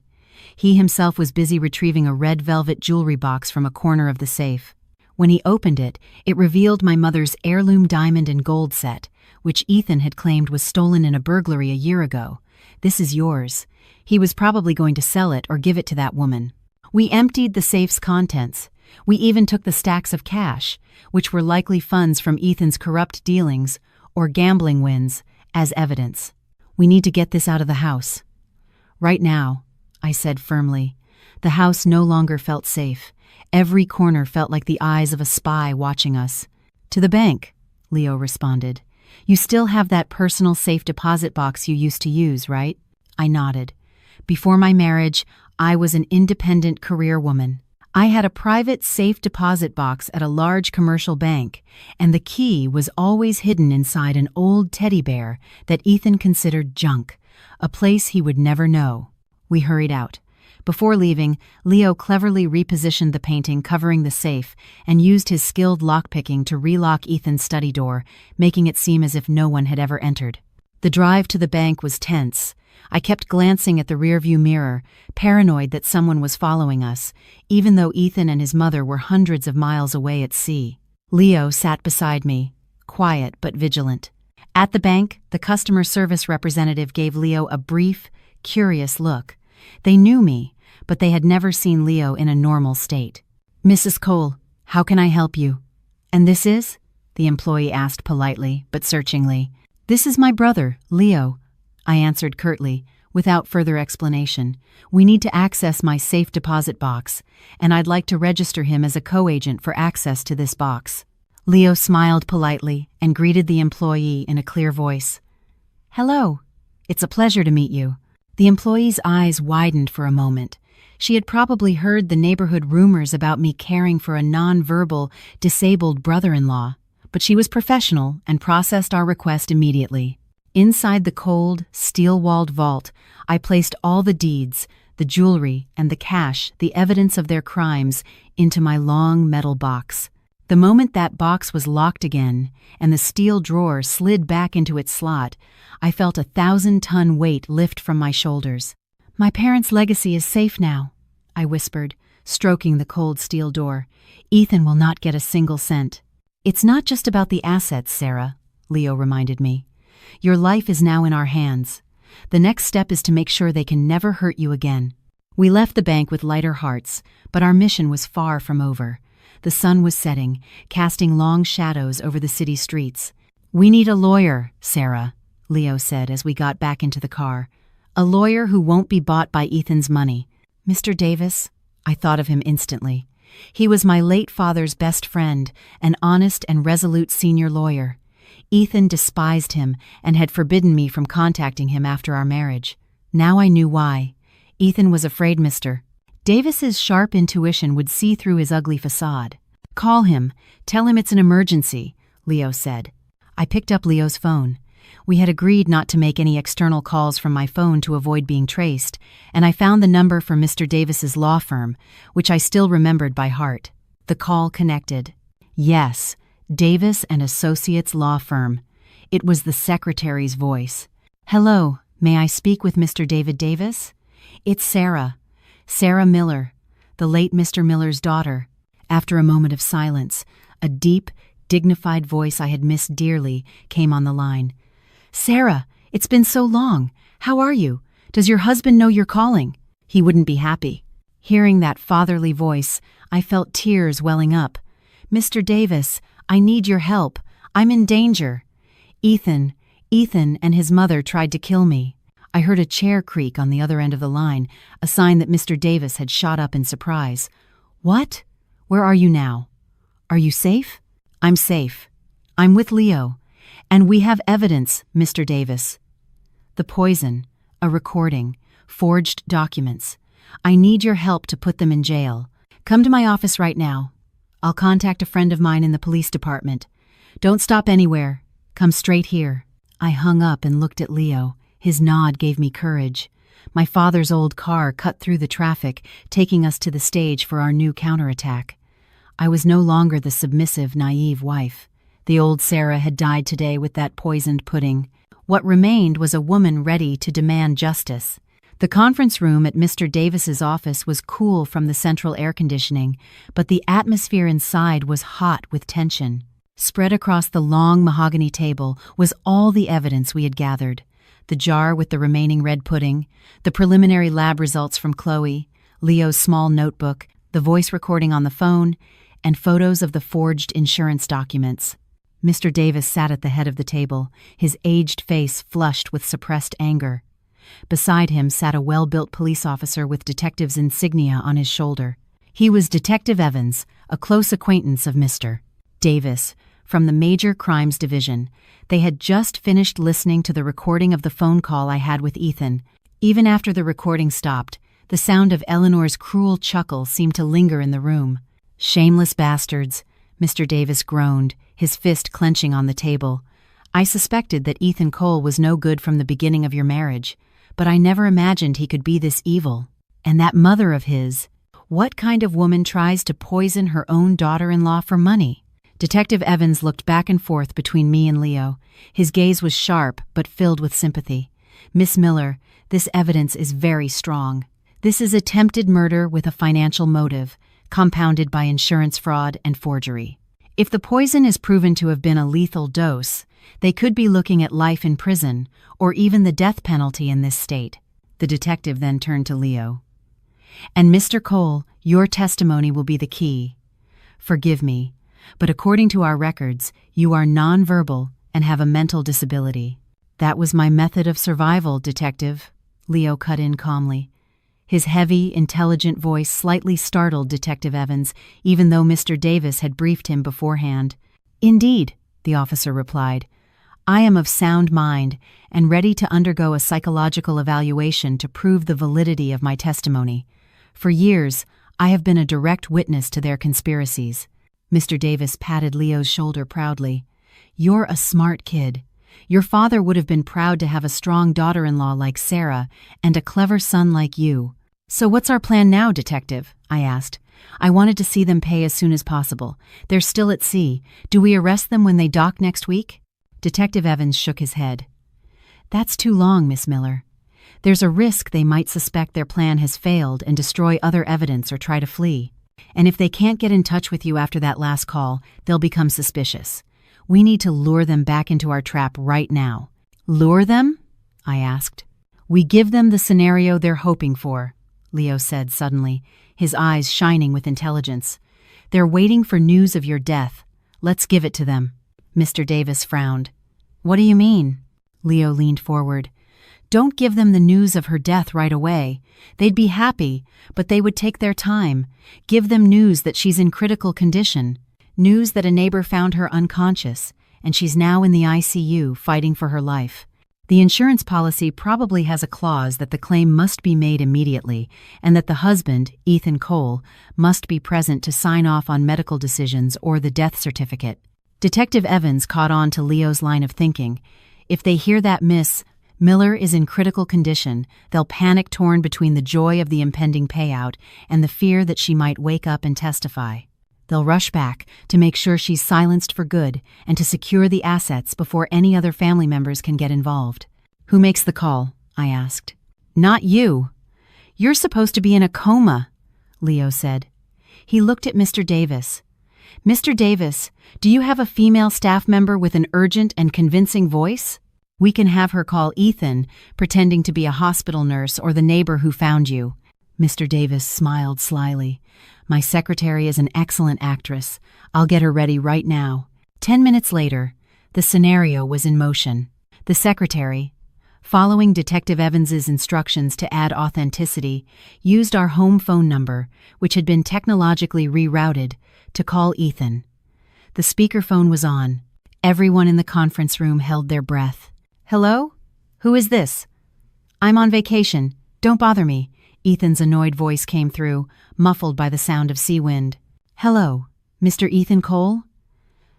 He himself was busy retrieving a red velvet jewelry box from a corner of the safe. When he opened it, it revealed my mother's heirloom diamond and gold set, which Ethan had claimed was stolen in a burglary a year ago. "This is yours." He was probably going to sell it or give it to that woman. We emptied the safe's contents. We even took the stacks of cash, which were likely funds from Ethan's corrupt dealings or gambling wins, as evidence. "We need to get this out of the house." "Right now," I said firmly. The house no longer felt safe. Every corner felt like the eyes of a spy watching us. "To the bank," Leo responded. "You still have that personal safe deposit box you used to use, right?" I nodded. Before my marriage, I was an independent career woman. I had a private safe deposit box at a large commercial bank, and the key was always hidden inside an old teddy bear that Ethan considered junk, a place he would never know. We hurried out. Before leaving, Leo cleverly repositioned the painting covering the safe and used his skilled lockpicking to relock Ethan's study door, making it seem as if no one had ever entered. The drive to the bank was tense. I kept glancing at the rearview mirror, paranoid that someone was following us, even though Ethan and his mother were hundreds of miles away at sea. Leo sat beside me, quiet but vigilant. At the bank, the customer service representative gave Leo a brief, curious look. They knew me, but they had never seen Leo in a normal state. "Mrs. Cole, how can I help you?" "And this is?" the employee asked politely but searchingly. "This is my brother, Leo," I answered curtly, without further explanation. "We need to access my safe deposit box, and I'd like to register him as a co-agent for access to this box." Leo smiled politely and greeted the employee in a clear voice. "Hello. It's a pleasure to meet you." The employee's eyes widened for a moment. She had probably heard the neighborhood rumors about me caring for a non-verbal, disabled brother-in-law, but she was professional and processed our request immediately. Inside the cold, steel-walled vault, I placed all the deeds, the jewelry, and the cash, the evidence of their crimes, into my long metal box. The moment that box was locked again, and the steel drawer slid back into its slot, I felt a 1,000-ton weight lift from my shoulders. "My parents' legacy is safe now," I whispered, stroking the cold steel door. "Ethan will not get a single cent." "It's not just about the assets, Sarah," Leo reminded me. "Your life is now in our hands. The next step is to make sure they can never hurt you again." We left the bank with lighter hearts, but our mission was far from over. The sun was setting, casting long shadows over the city streets. "We need a lawyer, Sarah," Leo said as we got back into the car. "A lawyer who won't be bought by Ethan's money." Mr. Davis? I thought of him instantly. He was my late father's best friend, an honest and resolute senior lawyer. Ethan despised him and had forbidden me from contacting him after our marriage. Now I knew why. Ethan was afraid Mr. Davis's sharp intuition would see through his ugly facade. "Call him. Tell him it's an emergency," Leo said. I picked up Leo's phone. We had agreed not to make any external calls from my phone to avoid being traced, and I found the number for Mr. Davis's law firm, which I still remembered by heart. The call connected. Yes, Davis and Associates Law Firm. It was the secretary's voice. "Hello, may I speak with Mr. David Davis?" "It's Sarah. Sarah Miller, the late Mr. Miller's daughter." After a moment of silence, a deep, dignified voice I had missed dearly came on the line. "Sarah, it's been so long. How are you? Does your husband know you're calling?" "He wouldn't be happy." Hearing that fatherly voice, I felt tears welling up. "Mr. Davis, I need your help. I'm in danger. Ethan and his mother tried to kill me." I heard a chair creak on the other end of the line, a sign that Mr. Davis had shot up in surprise. "What? Where are you now? Are you safe?" "I'm safe. I'm with Leo. And we have evidence, Mr. Davis." "The poison, a recording, forged documents. I need your help to put them in jail. Come to my office right now. I'll contact a friend of mine in the police department. Don't stop anywhere. Come straight here." I hung up and looked at Leo. His nod gave me courage. My father's old car cut through the traffic, taking us to the stage for our new counterattack. I was no longer the submissive, naive wife. The old Sarah had died today with that poisoned pudding. What remained was a woman ready to demand justice. The conference room at Mr. Davis's office was cool from the central air conditioning, but the atmosphere inside was hot with tension. Spread across the long mahogany table was all the evidence we had gathered. The jar with the remaining red pudding, the preliminary lab results from Chloe, Leo's small notebook, the voice recording on the phone, and photos of the forged insurance documents. Mr. Davis sat at the head of the table, his aged face flushed with suppressed anger. Beside him sat a well-built police officer with detective's insignia on his shoulder. He was Detective Evans, a close acquaintance of Mr. Davis, from the Major Crimes Division. They had just finished listening to the recording of the phone call I had with Ethan. Even after the recording stopped, the sound of Eleanor's cruel chuckle seemed to linger in the room. "Shameless bastards," Mr. Davis groaned, his fist clenching on the table. "I suspected that Ethan Cole was no good from the beginning of your marriage, but I never imagined he could be this evil. And that mother of his, what kind of woman tries to poison her own daughter-in-law for money?" Detective Evans looked back and forth between me and Leo. His gaze was sharp but filled with sympathy. "Miss Miller, this evidence is very strong. This is attempted murder with a financial motive, compounded by insurance fraud and forgery. If the poison is proven to have been a lethal dose, they could be looking at life in prison or even the death penalty in this state." The detective then turned to Leo. "And Mr. Cole, your testimony will be the key. Forgive me, but according to our records, you are nonverbal and have a mental disability." "That was my method of survival, Detective," Leo cut in calmly. His heavy, intelligent voice slightly startled Detective Evans, even though Mr. Davis had briefed him beforehand. "Indeed," the officer replied. "I am of sound mind and ready to undergo a psychological evaluation to prove the validity of my testimony. For years, I have been a direct witness to their conspiracies." Mr. Davis patted Leo's shoulder proudly. "You're a smart kid. Your father would have been proud to have a strong daughter-in-law like Sarah and a clever son like you." "So what's our plan now, Detective?" I asked. "I wanted to see them pay as soon as possible. They're still at sea. Do we arrest them when they dock next week?" Detective Evans shook his head. "That's too long, Miss Miller. There's a risk they might suspect their plan has failed and destroy other evidence or try to flee. And if they can't get in touch with you after that last call, they'll become suspicious. We need to lure them back into our trap right now." "Lure them?" I asked. "We give them the scenario they're hoping for," Leo said suddenly, his eyes shining with intelligence. "They're waiting for news of your death. Let's give it to them." Mr. Davis frowned. "What do you mean?" Leo leaned forward. "Don't give them the news of her death right away. They'd be happy, but they would take their time. Give them news that she's in critical condition. News that a neighbor found her unconscious, and she's now in the ICU fighting for her life. The insurance policy probably has a clause that the claim must be made immediately, and that the husband, Ethan Cole, must be present to sign off on medical decisions or the death certificate." Detective Evans caught on to Leo's line of thinking. "If they hear that Miss Miller is in critical condition, they'll panic, torn between the joy of the impending payout and the fear that she might wake up and testify. They'll rush back to make sure she's silenced for good and to secure the assets before any other family members can get involved." "Who makes the call?" I asked. "Not you. You're supposed to be in a coma," Leo said. He looked at Mr. Davis. "Mr. Davis, do you have a female staff member with an urgent and convincing voice? We can have her call Ethan, pretending to be a hospital nurse or the neighbor who found you." Mr. Davis smiled slyly. "My secretary is an excellent actress. I'll get her ready right now." 10 minutes later, the scenario was in motion. The secretary, following Detective Evans's instructions to add authenticity, used our home phone number, which had been technologically rerouted, to call Ethan. The speakerphone was on. Everyone in the conference room held their breath. "Hello? Who is this?" "I'm on vacation. Don't bother me," Ethan's annoyed voice came through, muffled by the sound of sea wind. "Hello, Mr. Ethan Cole?"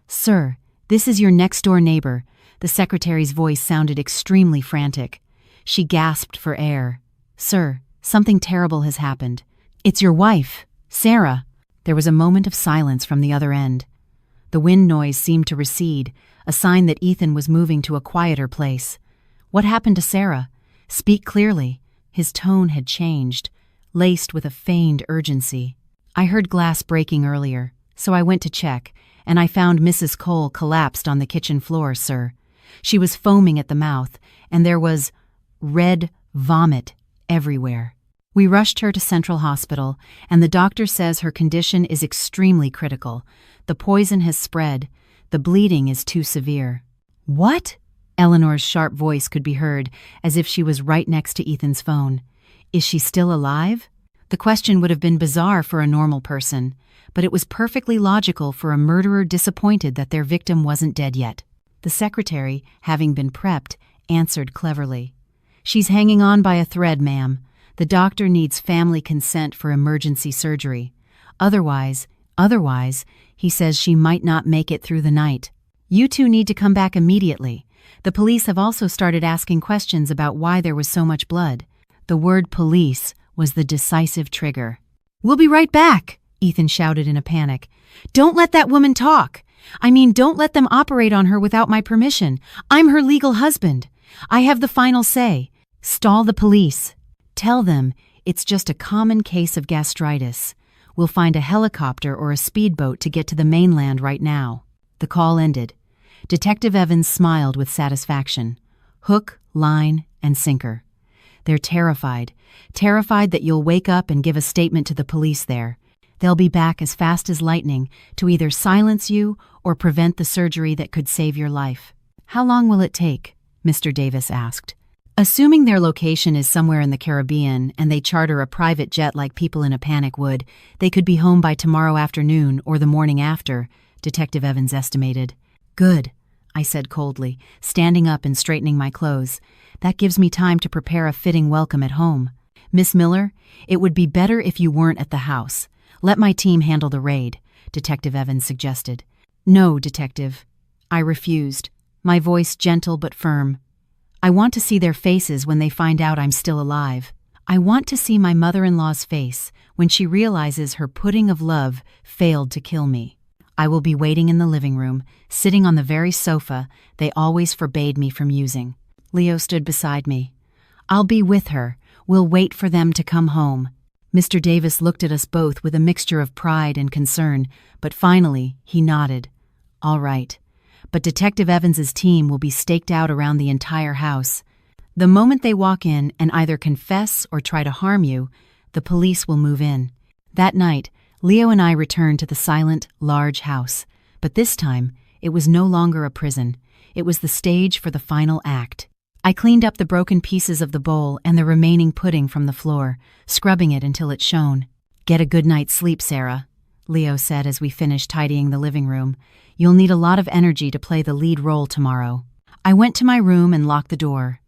"Sir, this is your next-door neighbor, The secretary's voice sounded extremely frantic. She gasped for air. "Sir, something terrible has happened. It's your wife, Sarah." There was a moment of silence from the other end. The wind noise seemed to recede, a sign that Ethan was moving to a quieter place. "What happened to Sarah? Speak clearly." His tone had changed, laced with a feigned urgency. "I heard glass breaking earlier, so I went to check, and I found Mrs. Cole collapsed on the kitchen floor, sir. She was foaming at the mouth, and there was red vomit everywhere. We rushed her to Central Hospital, and the doctor says her condition is extremely critical. The poison has spread. The bleeding is too severe." "What?" Eleanor's sharp voice could be heard, as if she was right next to Ethan's phone. "Is she still alive?" The question would have been bizarre for a normal person, but it was perfectly logical for a murderer disappointed that their victim wasn't dead yet. The secretary, having been prepped, answered cleverly. "She's hanging on by a thread, ma'am. The doctor needs family consent for emergency surgery. Otherwise, he says she might not make it through the night. You two need to come back immediately. The police have also started asking questions about why there was so much blood." The word police was the decisive trigger. "We'll be right back," Ethan shouted in a panic. "Don't let that woman talk. Don't let them operate on her without my permission. I'm her legal husband. I have the final say. Stall the police. Tell them it's just a common case of gastritis. We'll find a helicopter or a speedboat to get to the mainland right now." The call ended. Detective Evans smiled with satisfaction. Hook, line, and sinker. "They're terrified that you'll wake up and give a statement to the police there. They'll be back as fast as lightning to either silence you or prevent the surgery that could save your life." "How long will it take?" Mr. Davis asked. "Assuming their location is somewhere in the Caribbean and they charter a private jet like people in a panic would, they could be home by tomorrow afternoon or the morning after," Detective Evans estimated. "Good," I said coldly, standing up and straightening my clothes. "That gives me time to prepare a fitting welcome at home. Miss Miller, it would be better if you weren't at the house. Let my team handle the raid," Detective Evans suggested. "No, Detective." I refused, my voice gentle but firm. "I want to see their faces when they find out I'm still alive. I want to see my mother-in-law's face when she realizes her pudding of love failed to kill me. I will be waiting in the living room, sitting on the very sofa they always forbade me from using." Leo stood beside me. "I'll be with her. We'll wait for them to come home." Mr. Davis looked at us both with a mixture of pride and concern, but finally he nodded. "All right. But Detective Evans's team will be staked out around the entire house. The moment they walk in and either confess or try to harm you, the police will move in." That night, Leo and I returned to the silent, large house, but this time it was no longer a prison. It was the stage for the final act. I cleaned up the broken pieces of the bowl and the remaining pudding from the floor, scrubbing it until it shone. "Get a good night's sleep, Sarah," Leo said as we finished tidying the living room. "You'll need a lot of energy to play the lead role tomorrow." I went to my room and locked the door.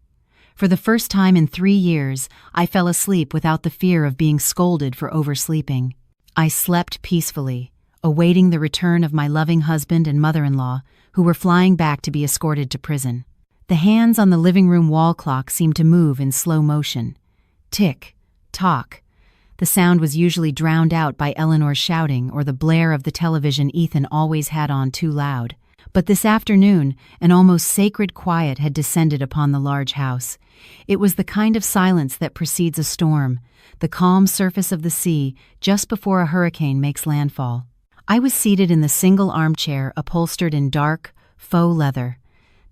For the first time in 3 years, I fell asleep without the fear of being scolded for oversleeping. I slept peacefully, awaiting the return of my loving husband and mother-in-law, who were flying back to be escorted to prison. The hands on the living room wall clock seemed to move in slow motion. Tick, tock. The sound was usually drowned out by Eleanor's shouting or the blare of the television Ethan always had on too loud. But this afternoon, an almost sacred quiet had descended upon the large house. It was the kind of silence that precedes a storm, the calm surface of the sea just before a hurricane makes landfall. I was seated in the single armchair upholstered in dark, faux leather.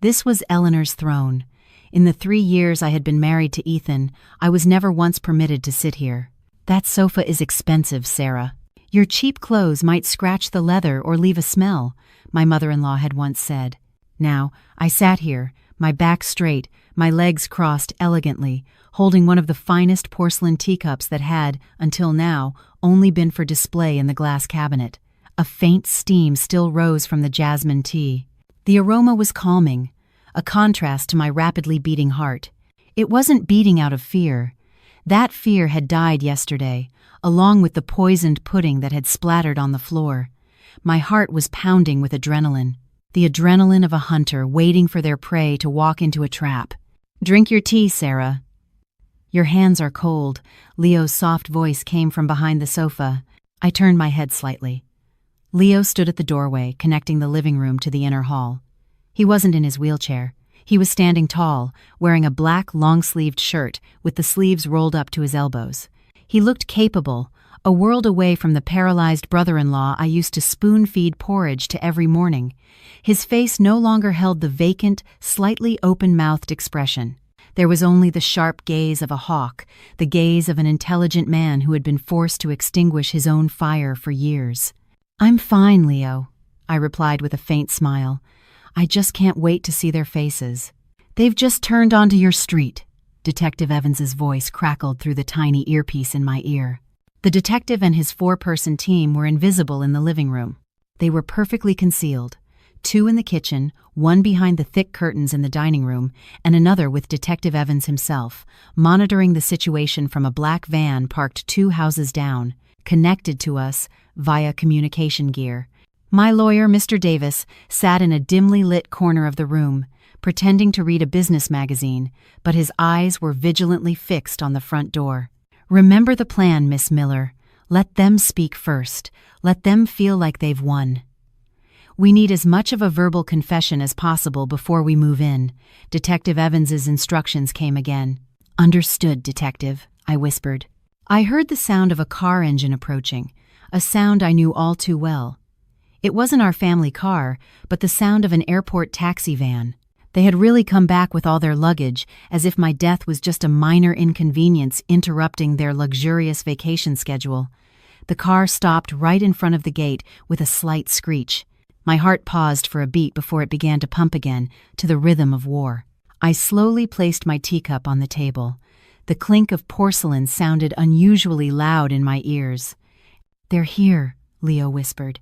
This was Eleanor's throne. In the 3 years I had been married to Ethan, I was never once permitted to sit here. "That sofa is expensive, Sarah. Your cheap clothes might scratch the leather or leave a smell," my mother-in-law had once said. Now, I sat here, my back straight, my legs crossed elegantly, holding one of the finest porcelain teacups that had, until now, only been for display in the glass cabinet. A faint steam still rose from the jasmine tea. The aroma was calming, a contrast to my rapidly beating heart. It wasn't beating out of fear. That fear had died yesterday, along with the poisoned pudding that had splattered on the floor. My heart was pounding with adrenaline. the adrenaline of a hunter waiting for their prey to walk into a trap. "Drink your tea, Sarah." "Your hands are cold." Leo's soft voice came from behind the sofa. I turned my head slightly. Leo stood at the doorway, connecting the living room to the inner hall. He wasn't in his wheelchair. He was standing tall, wearing a black, long-sleeved shirt with the sleeves rolled up to his elbows. He looked capable, a world away from the paralyzed brother-in-law I used to spoon-feed porridge to every morning. His face no longer held the vacant, slightly open-mouthed expression. There was only the sharp gaze of a hawk, the gaze of an intelligent man who had been forced to extinguish his own fire for years. "I'm fine, Leo," I replied with a faint smile. "I just can't wait to see their faces." "They've just turned onto your street." Detective Evans's voice crackled through the tiny earpiece in my ear. The detective and his four-person team were invisible in the living room. They were perfectly concealed. 2 in the kitchen, 1 behind the thick curtains in the dining room, and another with Detective Evans himself, monitoring the situation from a black van parked 2 houses down, connected to us via communication gear. My lawyer, Mr. Davis, sat in a dimly lit corner of the room, pretending to read a business magazine, but his eyes were vigilantly fixed on the front door. "Remember the plan, Miss Miller. Let them speak first. Let them feel like they've won. We need as much of a verbal confession as possible before we move in." Detective Evans's instructions came again. "Understood, Detective," I whispered. I heard the sound of a car engine approaching, a sound I knew all too well. It wasn't our family car, but the sound of an airport taxi van. They had really come back with all their luggage, as if my death was just a minor inconvenience interrupting their luxurious vacation schedule. The car stopped right in front of the gate with a slight screech. My heart paused for a beat before it began to pump again, to the rhythm of war. I slowly placed my teacup on the table. The clink of porcelain sounded unusually loud in my ears. "They're here," Leo whispered.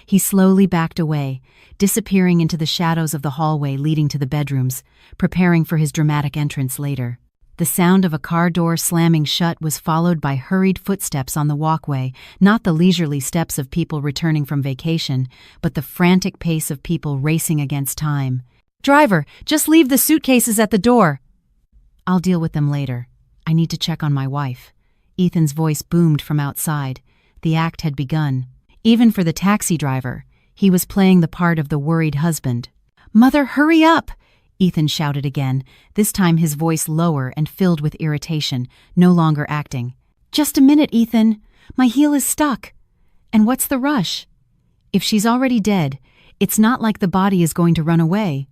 He slowly backed away, disappearing into the shadows of the hallway leading to the bedrooms, preparing for his dramatic entrance later. The sound of a car door slamming shut was followed by hurried footsteps on the walkway, not the leisurely steps of people returning from vacation, but the frantic pace of people racing against time. "Driver, just leave the suitcases at the door." "I'll deal with them later. I need to check on my wife." Ethan's voice boomed from outside. The act had begun. Even for the taxi driver, he was playing the part of the worried husband. "Mother, hurry up!" Ethan shouted again, this time his voice lower and filled with irritation, no longer acting. "Just a minute, Ethan. My heel is stuck." "And what's the rush?" "If she's already dead, it's not like the body is going to run away."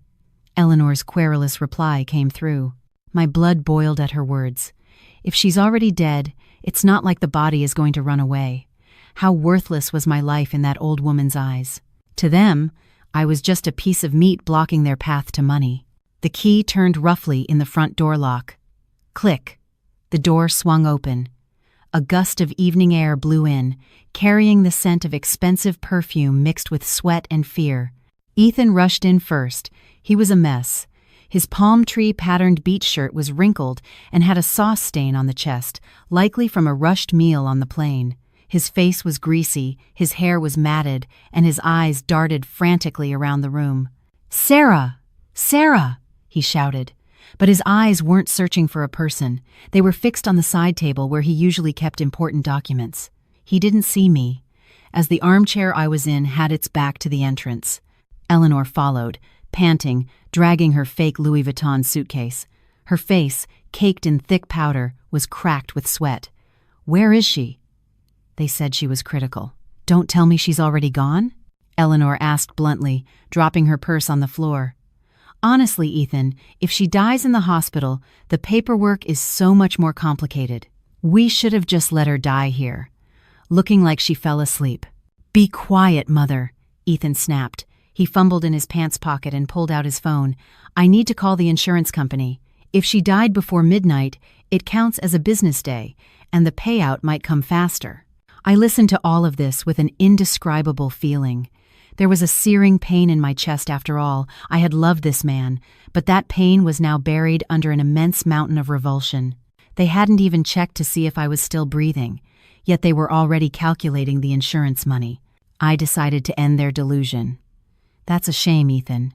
Eleanor's querulous reply came through. My blood boiled at her words. If she's already dead, it's not like the body is going to run away. How worthless was my life in that old woman's eyes. To them, I was just a piece of meat blocking their path to money. The key turned roughly in the front door lock. Click. The door swung open. A gust of evening air blew in, carrying the scent of expensive perfume mixed with sweat and fear. Ethan rushed in first. He was a mess. His palm tree-patterned beach shirt was wrinkled and had a sauce stain on the chest, likely from a rushed meal on the plane. His face was greasy, his hair was matted, and his eyes darted frantically around the room. "Sarah! Sarah!" he shouted. But his eyes weren't searching for a person. They were fixed on the side table where he usually kept important documents. He didn't see me, as the armchair I was in had its back to the entrance. Eleanor followed, panting, dragging her fake Louis Vuitton suitcase. Her face, caked in thick powder, was cracked with sweat. "Where is she?" They said she was critical. "Don't tell me she's already gone?" Eleanor asked bluntly, dropping her purse on the floor. "Honestly, Ethan, if she dies in the hospital, the paperwork is so much more complicated. We should have just let her die here." Looking like she fell asleep. "Be quiet, Mother," Ethan snapped. He fumbled in his pants pocket and pulled out his phone. "I need to call the insurance company. If she died before midnight, it counts as a business day, and the payout might come faster." I listened to all of this with an indescribable feeling. There was a searing pain in my chest after all. I had loved this man, but that pain was now buried under an immense mountain of revulsion. They hadn't even checked to see if I was still breathing, yet they were already calculating the insurance money. I decided to end their delusion. That's a shame, Ethan.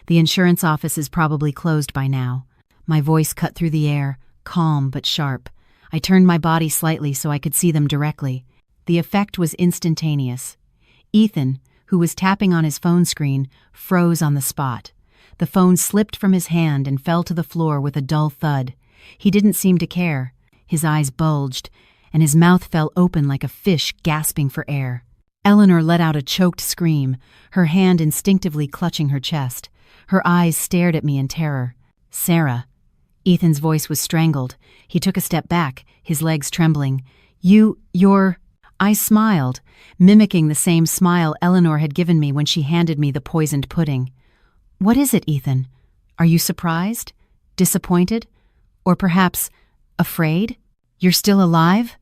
The insurance office is probably closed by now. My voice cut through the air, calm but sharp. I turned my body slightly so I could see them directly. The effect was instantaneous. Ethan, who was tapping on his phone screen, froze on the spot. The phone slipped from his hand and fell to the floor with a dull thud. He didn't seem to care. His eyes bulged, and his mouth fell open like a fish gasping for air. Eleanor let out a choked scream, her hand instinctively clutching her chest. Her eyes stared at me in terror. "Sarah." Ethan's voice was strangled. He took a step back, his legs trembling. You're... I smiled, mimicking the same smile Eleanor had given me when she handed me the poisoned pudding. "What is it, Ethan? Are you surprised? Disappointed? Or perhaps afraid? You're still alive?"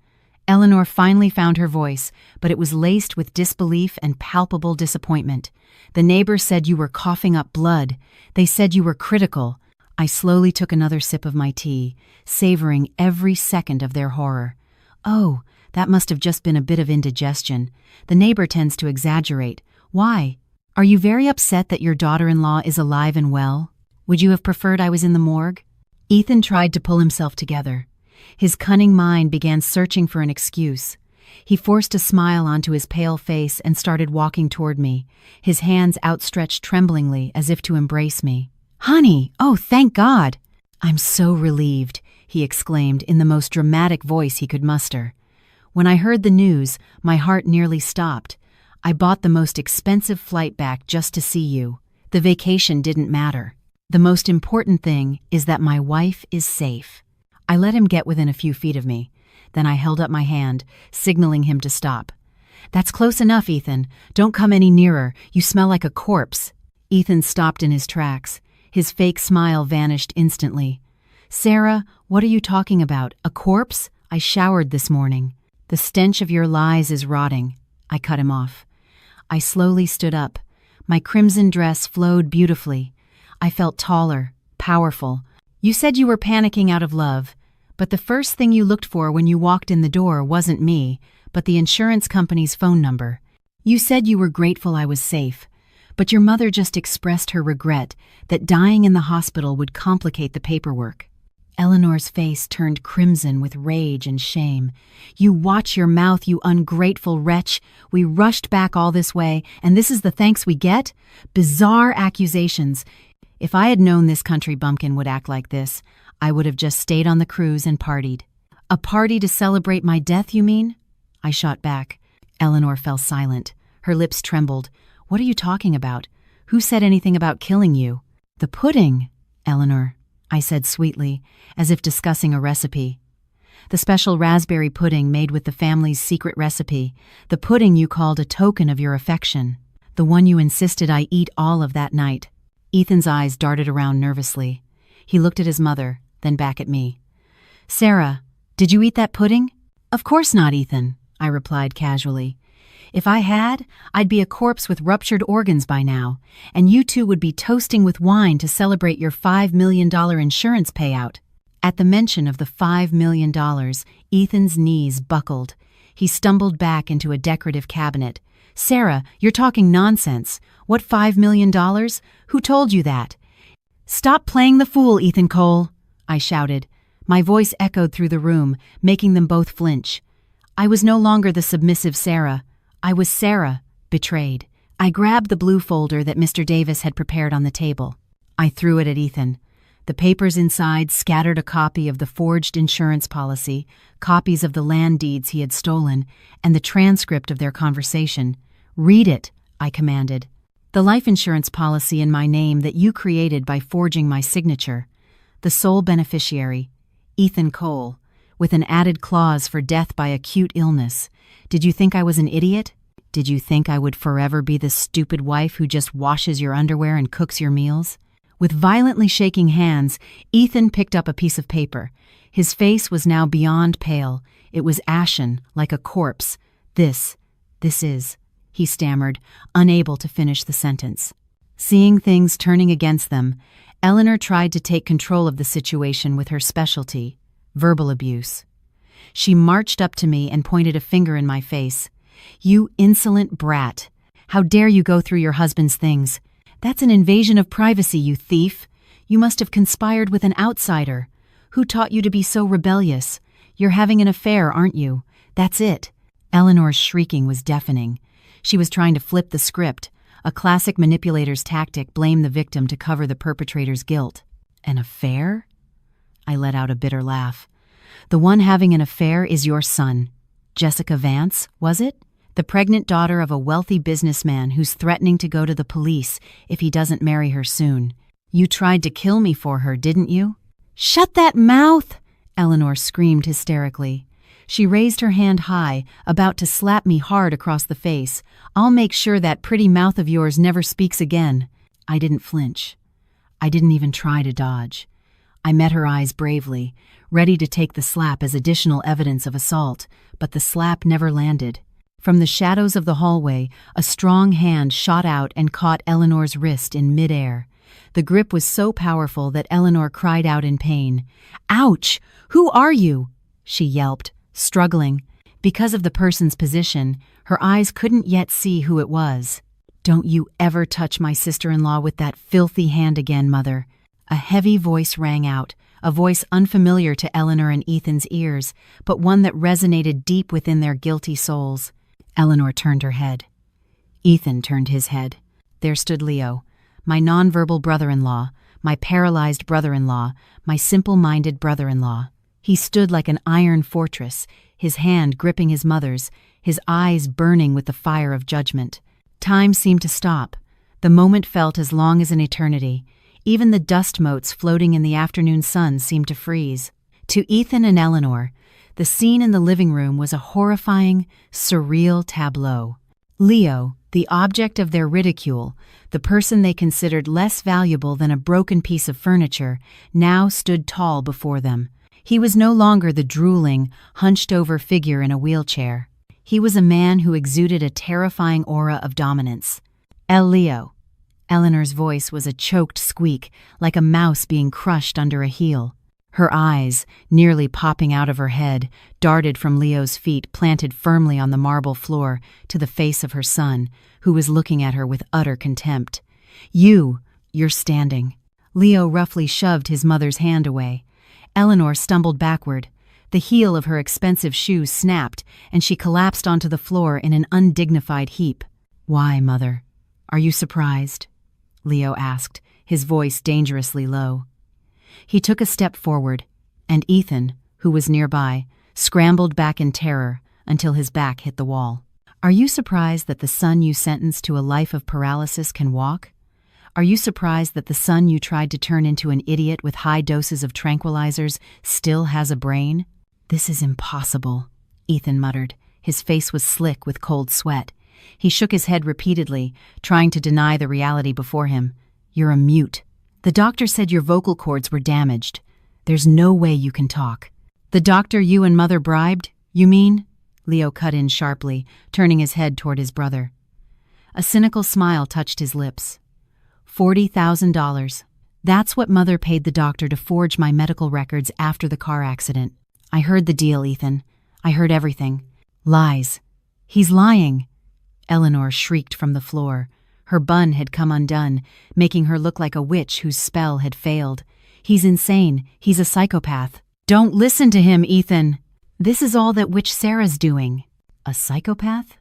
Eleanor finally found her voice, but it was laced with disbelief and palpable disappointment. "The neighbors said you were coughing up blood. They said you were critical." I slowly took another sip of my tea, savoring every second of their horror. "Oh, that must have just been a bit of indigestion. The neighbor tends to exaggerate. Why? Are you very upset that your daughter-in-law is alive and well? Would you have preferred I was in the morgue?" Ethan tried to pull himself together. His cunning mind began searching for an excuse. He forced a smile onto his pale face and started walking toward me, his hands outstretched tremblingly as if to embrace me. "Honey, oh, thank God!" "I'm so relieved," he exclaimed in the most dramatic voice he could muster. "When I heard the news, my heart nearly stopped. I bought the most expensive flight back just to see you. The vacation didn't matter. The most important thing is that my wife is safe." I let him get within a few feet of me. Then I held up my hand, signaling him to stop. "That's close enough, Ethan. Don't come any nearer. You smell like a corpse." Ethan stopped in his tracks. His fake smile vanished instantly. "Sarah, what are you talking about? A corpse? I showered this morning." "The stench of your lies is rotting." I cut him off. I slowly stood up. My crimson dress flowed beautifully. I felt taller, powerful. "You said you were panicking out of love, but the first thing you looked for when you walked in the door wasn't me, but the insurance company's phone number. You said you were grateful I was safe, but your mother just expressed her regret that dying in the hospital would complicate the paperwork." Eleanor's face turned crimson with rage and shame. "You watch your mouth, you ungrateful wretch. We rushed back all this way, and this is the thanks we get? Bizarre accusations. If I had known this country bumpkin would act like this, I would have just stayed on the cruise and partied." "A party to celebrate my death, you mean?" I shot back. Eleanor fell silent. Her lips trembled. "What are you talking about? Who said anything about killing you?" "The pudding, Eleanor," I said sweetly, as if discussing a recipe. "The special raspberry pudding made with the family's secret recipe. The pudding you called a token of your affection. The one you insisted I eat all of that night." Ethan's eyes darted around nervously. He looked at his mother, then back at me. "Sarah, did you eat that pudding?" "Of course not, Ethan," I replied casually. "If I had, I'd be a corpse with ruptured organs by now, and you two would be toasting with wine to celebrate your $5 million insurance payout." At the mention of the $5 million, Ethan's knees buckled. He stumbled back into a decorative cabinet. "Sarah, you're talking nonsense. What $5 million? Who told you that?" "Stop playing the fool, Ethan Cole," I shouted. My voice echoed through the room, making them both flinch. I was no longer the submissive Sarah. I was Sarah, betrayed. I grabbed the blue folder that Mr. Davis had prepared on the table. I threw it at Ethan. The papers inside scattered a copy of the forged insurance policy, copies of the land deeds he had stolen, and the transcript of their conversation. "Read it," I commanded. "The life insurance policy in my name that you created by forging my signature. The sole beneficiary, Ethan Cole, with an added clause for death by acute illness. Did you think I was an idiot? Did you think I would forever be the stupid wife who just washes your underwear and cooks your meals?" With violently shaking hands, Ethan picked up a piece of paper. His face was now beyond pale. It was ashen, like a corpse. This is, he stammered, unable to finish the sentence. Seeing things turning against them, Eleanor tried to take control of the situation with her specialty, verbal abuse. She marched up to me and pointed a finger in my face. "You insolent brat! How dare you go through your husband's things? That's an invasion of privacy, you thief. You must have conspired with an outsider. Who taught you to be so rebellious? You're having an affair, aren't you? That's it." Eleanor's shrieking was deafening. She was trying to flip the script, a classic manipulator's tactic: blame the victim to cover the perpetrator's guilt. An affair? I let out a bitter laugh. The one having an affair is your son. Jessica Vance, was it? The pregnant daughter of a wealthy businessman who's threatening to go to the police if he doesn't marry her soon. You tried to kill me for her, didn't you? "Shut that mouth!" Eleanor screamed hysterically. She raised her hand high, about to slap me hard across the face. "I'll make sure that pretty mouth of yours never speaks again." I didn't flinch. I didn't even try to dodge. I met her eyes bravely, ready to take the slap as additional evidence of assault, but the slap never landed. From the shadows of the hallway, a strong hand shot out and caught Eleanor's wrist in midair. The grip was so powerful that Eleanor cried out in pain. "Ouch! Who are you?" she yelped, struggling. Because of the person's position, her eyes couldn't yet see who it was. "Don't you ever touch my sister-in-law with that filthy hand again, Mother." A heavy voice rang out, a voice unfamiliar to Eleanor and Ethan's ears, but one that resonated deep within their guilty souls. Eleanor turned her head. Ethan turned his head. There stood Leo, my nonverbal brother-in-law, my paralyzed brother-in-law, my simple-minded brother-in-law. He stood like an iron fortress, his hand gripping his mother's, his eyes burning with the fire of judgment. Time seemed to stop. The moment felt as long as an eternity. Even the dust motes floating in the afternoon sun seemed to freeze. To Ethan and Eleanor, the scene in the living room was a horrifying, surreal tableau. Leo, the object of their ridicule, the person they considered less valuable than a broken piece of furniture, now stood tall before them. He was no longer the drooling, hunched-over figure in a wheelchair. He was a man who exuded a terrifying aura of dominance. Leo. Eleanor's voice was a choked squeak, like a mouse being crushed under a heel. Her eyes, nearly popping out of her head, darted from Leo's feet planted firmly on the marble floor to the face of her son, who was looking at her with utter contempt. You're standing." Leo roughly shoved his mother's hand away. Eleanor stumbled backward. The heel of her expensive shoe snapped, and she collapsed onto the floor in an undignified heap. "Why, Mother? Are you surprised?" Leo asked, his voice dangerously low. He took a step forward, and Ethan, who was nearby, scrambled back in terror until his back hit the wall. "Are you surprised that the son you sentenced to a life of paralysis can walk? Are you surprised that the son you tried to turn into an idiot with high doses of tranquilizers still has a brain?" "This is impossible," Ethan muttered. His face was slick with cold sweat. He shook his head repeatedly, trying to deny the reality before him. "You're a mute. The doctor said your vocal cords were damaged. There's no way you can talk." "The doctor you and Mother bribed, you mean?" Leo cut in sharply, turning his head toward his brother. A cynical smile touched his lips. $40,000. That's what Mother paid the doctor to forge my medical records after the car accident. I heard the deal, Ethan. I heard everything. Lies. He's lying." Eleanor shrieked from the floor. Her bun had come undone, making her look like a witch whose spell had failed. "He's insane. He's a psychopath." "Don't listen to him, Ethan. This is all that witch Sarah's doing." "A psychopath?"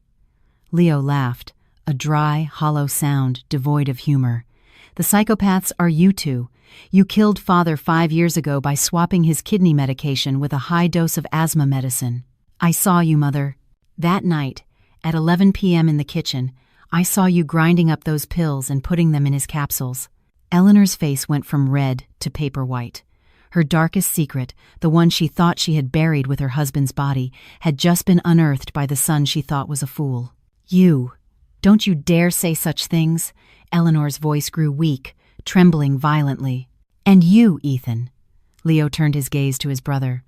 Leo laughed, a dry, hollow sound devoid of humor. "The psychopaths are you two. You killed Father 5 years ago by swapping his kidney medication with a high dose of asthma medicine. I saw you, Mother. That night, at 11 p.m. in the kitchen, I saw you grinding up those pills and putting them in his capsules." Eleanor's face went from red to paper white. Her darkest secret, the one she thought she had buried with her husband's body, had just been unearthed by the son she thought was a fool. Don't you dare say such things." Eleanor's voice grew weak, trembling violently. "And you, Ethan." Leo turned his gaze to his brother.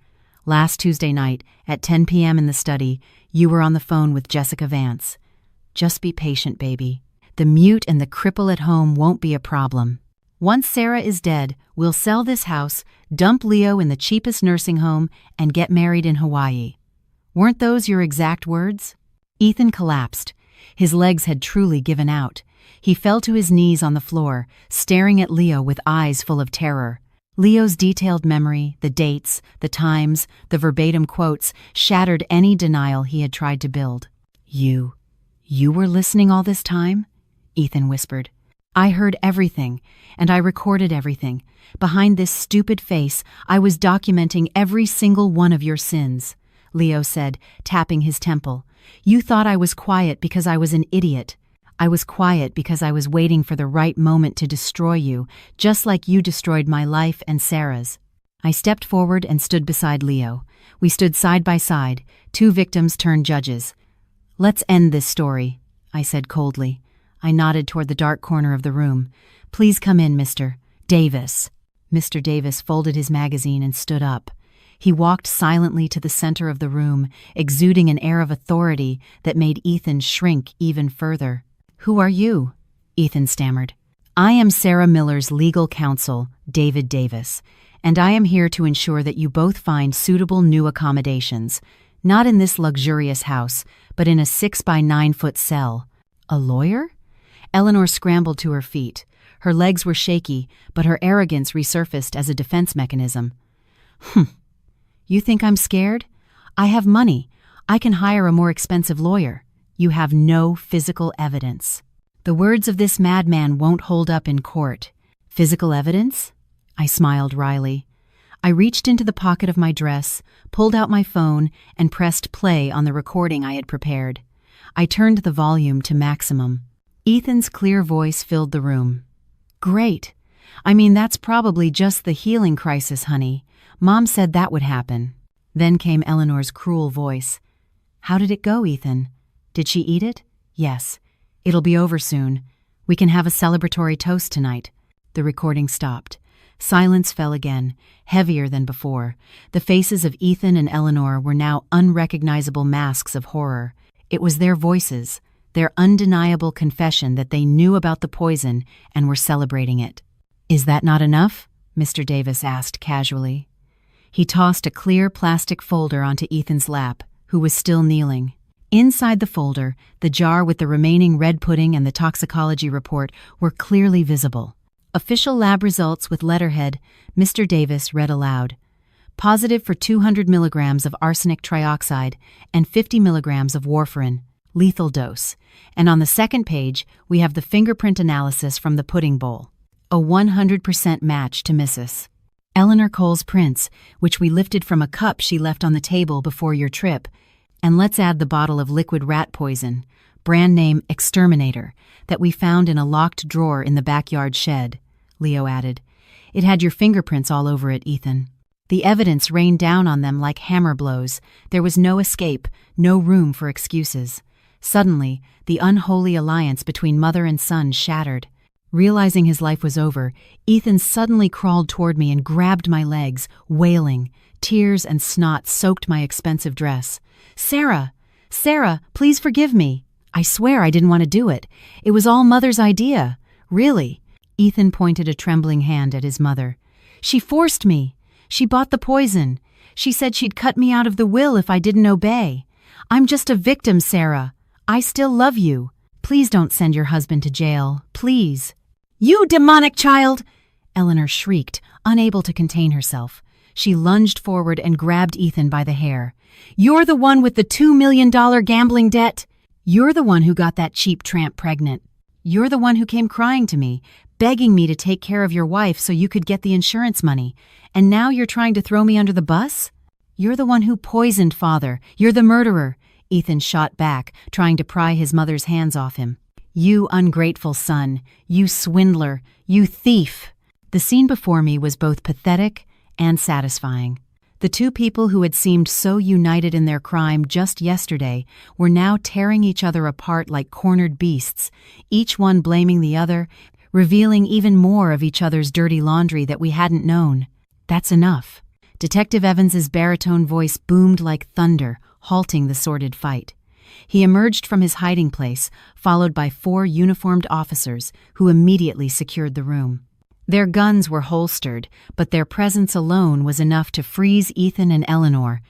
"Last Tuesday night, at 10 p.m. in the study, you were on the phone with Jessica Vance. Just be patient, baby. The mute and the cripple at home won't be a problem. Once Sarah is dead, we'll sell this house, dump Leo in the cheapest nursing home, and get married in Hawaii. Weren't those your exact words?" Ethan collapsed. His legs had truly given out. He fell to his knees on the floor, staring at Leo with eyes full of terror. Leo's detailed memory, the dates, the times, the verbatim quotes, shattered any denial he had tried to build. You were listening all this time? Ethan whispered. I heard everything, and I recorded everything. Behind this stupid face, I was documenting every single one of your sins, Leo said, tapping his temple. You thought I was quiet because I was an idiot. I was quiet because I was waiting for the right moment to destroy you, just like you destroyed my life and Sarah's. I stepped forward and stood beside Leo. We stood side by side, two victims turned judges. Let's end this story, I said coldly. I nodded toward the dark corner of the room. Please come in, Mr. Davis. Mr. Davis folded his magazine and stood up. He walked silently to the center of the room, exuding an air of authority that made Ethan shrink even further. Who are you? Ethan stammered. I am Sarah Miller's legal counsel, David Davis, and I am here to ensure that you both find suitable new accommodations, not in this luxurious house, but in a 6-by-9-foot cell. A lawyer? Eleanor scrambled to her feet. Her legs were shaky, but her arrogance resurfaced as a defense mechanism. You think I'm scared? I have money. I can hire a more expensive lawyer. You have no physical evidence. The words of this madman won't hold up in court. Physical evidence? I smiled wryly. I reached into the pocket of my dress, pulled out my phone, and pressed play on the recording I had prepared. I turned the volume to maximum. Ethan's clear voice filled the room. Great. I mean, that's probably just the healing crisis, honey. Mom said that would happen. Then came Eleanor's cruel voice. How did it go, Ethan? Did she eat it? Yes. It'll be over soon. We can have a celebratory toast tonight. The recording stopped. Silence fell again, heavier than before. The faces of Ethan and Eleanor were now unrecognizable masks of horror. It was their voices, their undeniable confession that they knew about the poison and were celebrating it. Is that not enough? Mr. Davis asked casually. He tossed a clear plastic folder onto Ethan's lap, who was still kneeling. Inside the folder, the jar with the remaining red pudding and the toxicology report were clearly visible. Official lab results with letterhead, Mr. Davis read aloud. Positive for 200 milligrams of arsenic trioxide and 50 milligrams of warfarin, lethal dose. And on the second page, we have the fingerprint analysis from the pudding bowl. A 100% match to Mrs. Eleanor Cole's prints, which we lifted from a cup she left on the table before your trip. And let's add the bottle of liquid rat poison, brand name Exterminator, that we found in a locked drawer in the backyard shed, Leo added. It had your fingerprints all over it, Ethan. The evidence rained down on them like hammer blows. There was no escape, no room for excuses. Suddenly, the unholy alliance between mother and son shattered. Realizing his life was over, Ethan suddenly crawled toward me and grabbed my legs, wailing. Tears and snot soaked my expensive dress. Sarah, please forgive me. I swear I didn't want to do it. It was all Mother's idea. Really. Ethan pointed a trembling hand at his mother. She forced me. She bought the poison. She said she'd cut me out of the will if I didn't obey. I'm just a victim, Sarah. I still love you. Please don't send your husband to jail. Please. You demonic child! Eleanor shrieked, unable to contain herself. She lunged forward and grabbed Ethan by the hair. You're the one with the $2 million gambling debt. You're the one who got that cheap tramp pregnant. You're the one who came crying to me, begging me to take care of your wife so you could get the insurance money. And now you're trying to throw me under the bus? You're the one who poisoned Father. You're the murderer. Ethan shot back, trying to pry his mother's hands off him. You ungrateful son. You swindler. You thief. The scene before me was both pathetic and satisfying. The two people who had seemed so united in their crime just yesterday were now tearing each other apart like cornered beasts, each one blaming the other, revealing even more of each other's dirty laundry that we hadn't known. That's enough. Detective Evans's baritone voice boomed like thunder, halting the sordid fight. He emerged from his hiding place, followed by 4 uniformed officers who immediately secured the room. Their guns were holstered, but their presence alone was enough to freeze Ethan and Eleanor.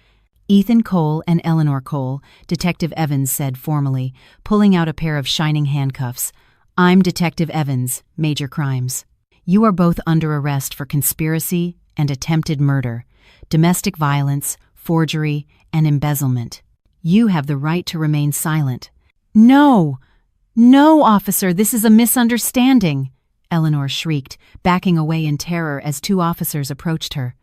Ethan Cole and Eleanor Cole, Detective Evans said formally, pulling out a pair of shining handcuffs. I'm Detective Evans, Major Crimes. You are both under arrest for conspiracy and attempted murder, domestic violence, forgery, and embezzlement. You have the right to remain silent. No! No, officer, this is a misunderstanding, Eleanor shrieked, backing away in terror as two officers approached her.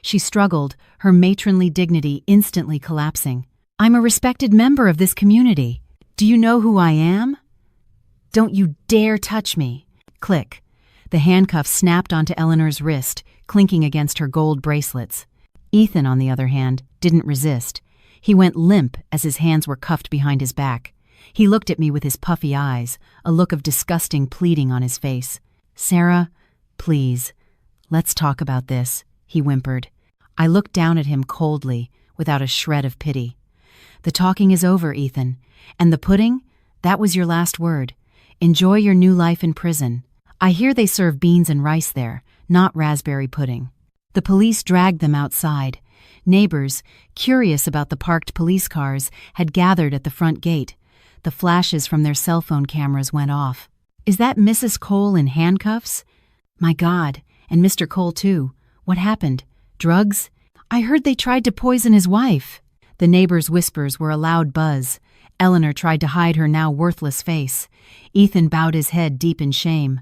She struggled, her matronly dignity instantly collapsing. I'm a respected member of this community. Do you know who I am? Don't you dare touch me. Click. The handcuffs snapped onto Eleanor's wrist, clinking against her gold bracelets. Ethan, on the other hand, didn't resist. He went limp as his hands were cuffed behind his back. He looked at me with his puffy eyes, a look of disgusting pleading on his face. Sarah, please, let's talk about this, he whimpered. I looked down at him coldly, without a shred of pity. The talking is over, Ethan. And the pudding? That was your last word. Enjoy your new life in prison. I hear they serve beans and rice there, not raspberry pudding. The police dragged them outside. Neighbors, curious about the parked police cars, had gathered at the front gate. The flashes from their cell phone cameras went off. Is that Mrs. Cole in handcuffs? My God, and Mr. Cole too. What happened? Drugs? I heard they tried to poison his wife. The neighbors' whispers were a loud buzz. Eleanor tried to hide her now worthless face. Ethan bowed his head deep in shame.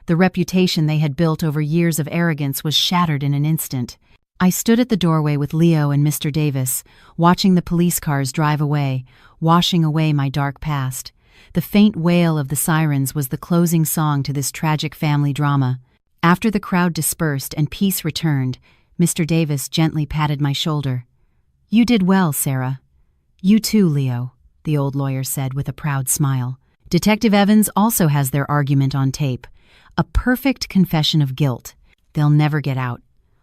The reputation they had built over years of arrogance was shattered in an instant. I stood at the doorway with Leo and Mr. Davis, watching the police cars drive away, washing away my dark past. The faint wail of the sirens was the closing song to this tragic family drama. After the crowd dispersed and peace returned, Mr. Davis gently patted my shoulder. You did well, Sarah. You too, Leo, the old lawyer said with a proud smile. Detective Evans also has their argument on tape. A perfect confession of guilt. They'll never get out.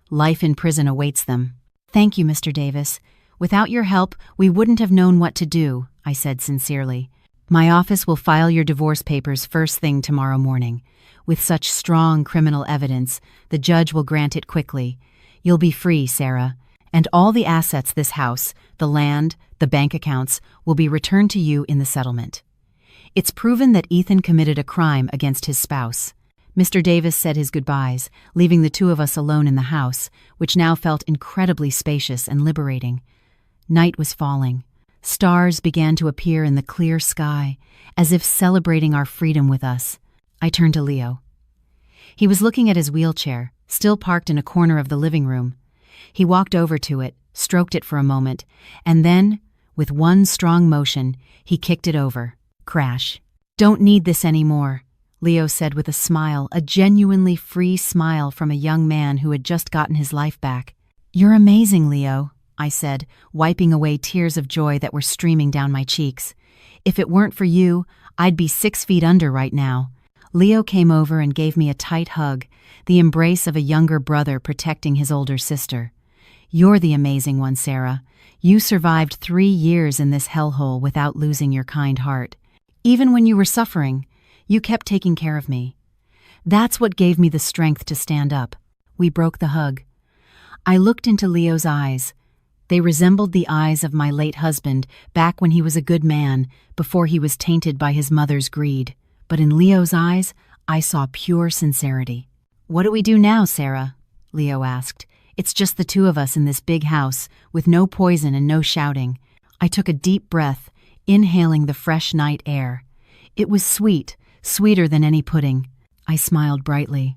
Life in prison awaits them. Thank you, Mr. Davis. Without your help, we wouldn't have known what to do, I said sincerely. My office will file your divorce papers first thing tomorrow morning. With such strong criminal evidence, the judge will grant it quickly. You'll be free, Sarah. And all the assets this house, the land, the bank accounts, will be returned to you in the settlement. It's proven that Ethan committed a crime against his spouse. Mr. Davis said his goodbyes, leaving the two of us alone in the house, which now felt incredibly spacious and liberating. Night was falling. Stars began to appear in the clear sky, as if celebrating our freedom with us. I turned to Leo. He was looking at his wheelchair, still parked in a corner of the living room. He walked over to it, stroked it for a moment, and then, with one strong motion, he kicked it over. Crash. Don't need this anymore, Leo said with a smile, a genuinely free smile from a young man who had just gotten his life back. You're amazing, Leo, I said, wiping away tears of joy that were streaming down my cheeks. If it weren't for you, I'd be 6 feet under right now. Leo came over and gave me a tight hug, the embrace of a younger brother protecting his older sister. You're the amazing one, Sarah. You survived 3 years in this hellhole without losing your kind heart. Even when you were suffering, you kept taking care of me. That's what gave me the strength to stand up. We broke the hug. I looked into Leo's eyes. They resembled the eyes of my late husband back when he was a good man, before he was tainted by his mother's greed. But in Leo's eyes, I saw pure sincerity. What do we do now, Sarah? Leo asked. It's just the two of us in this big house, with no poison and no shouting. I took a deep breath, inhaling the fresh night air. It was sweet, sweeter than any pudding. I smiled brightly.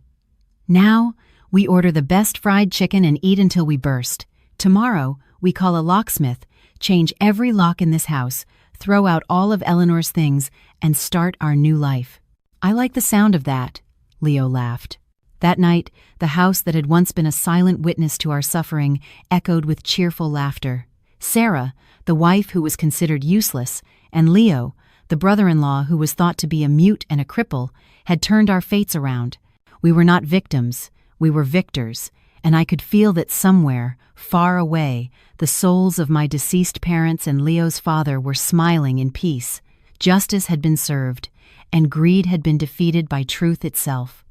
Now, we order the best fried chicken and eat until we burst. Tomorrow, we call a locksmith, change every lock in this house, throw out all of Eleanor's things, and start our new life. I like the sound of that, Leo laughed. That night, the house that had once been a silent witness to our suffering echoed with cheerful laughter. Sarah, the wife who was considered useless, and Leo, the brother-in-law who was thought to be a mute and a cripple, had turned our fates around. We were not victims, we were victors, and I could feel that somewhere, far away, the souls of my deceased parents and Leo's father were smiling in peace. Justice had been served, and greed had been defeated by truth itself.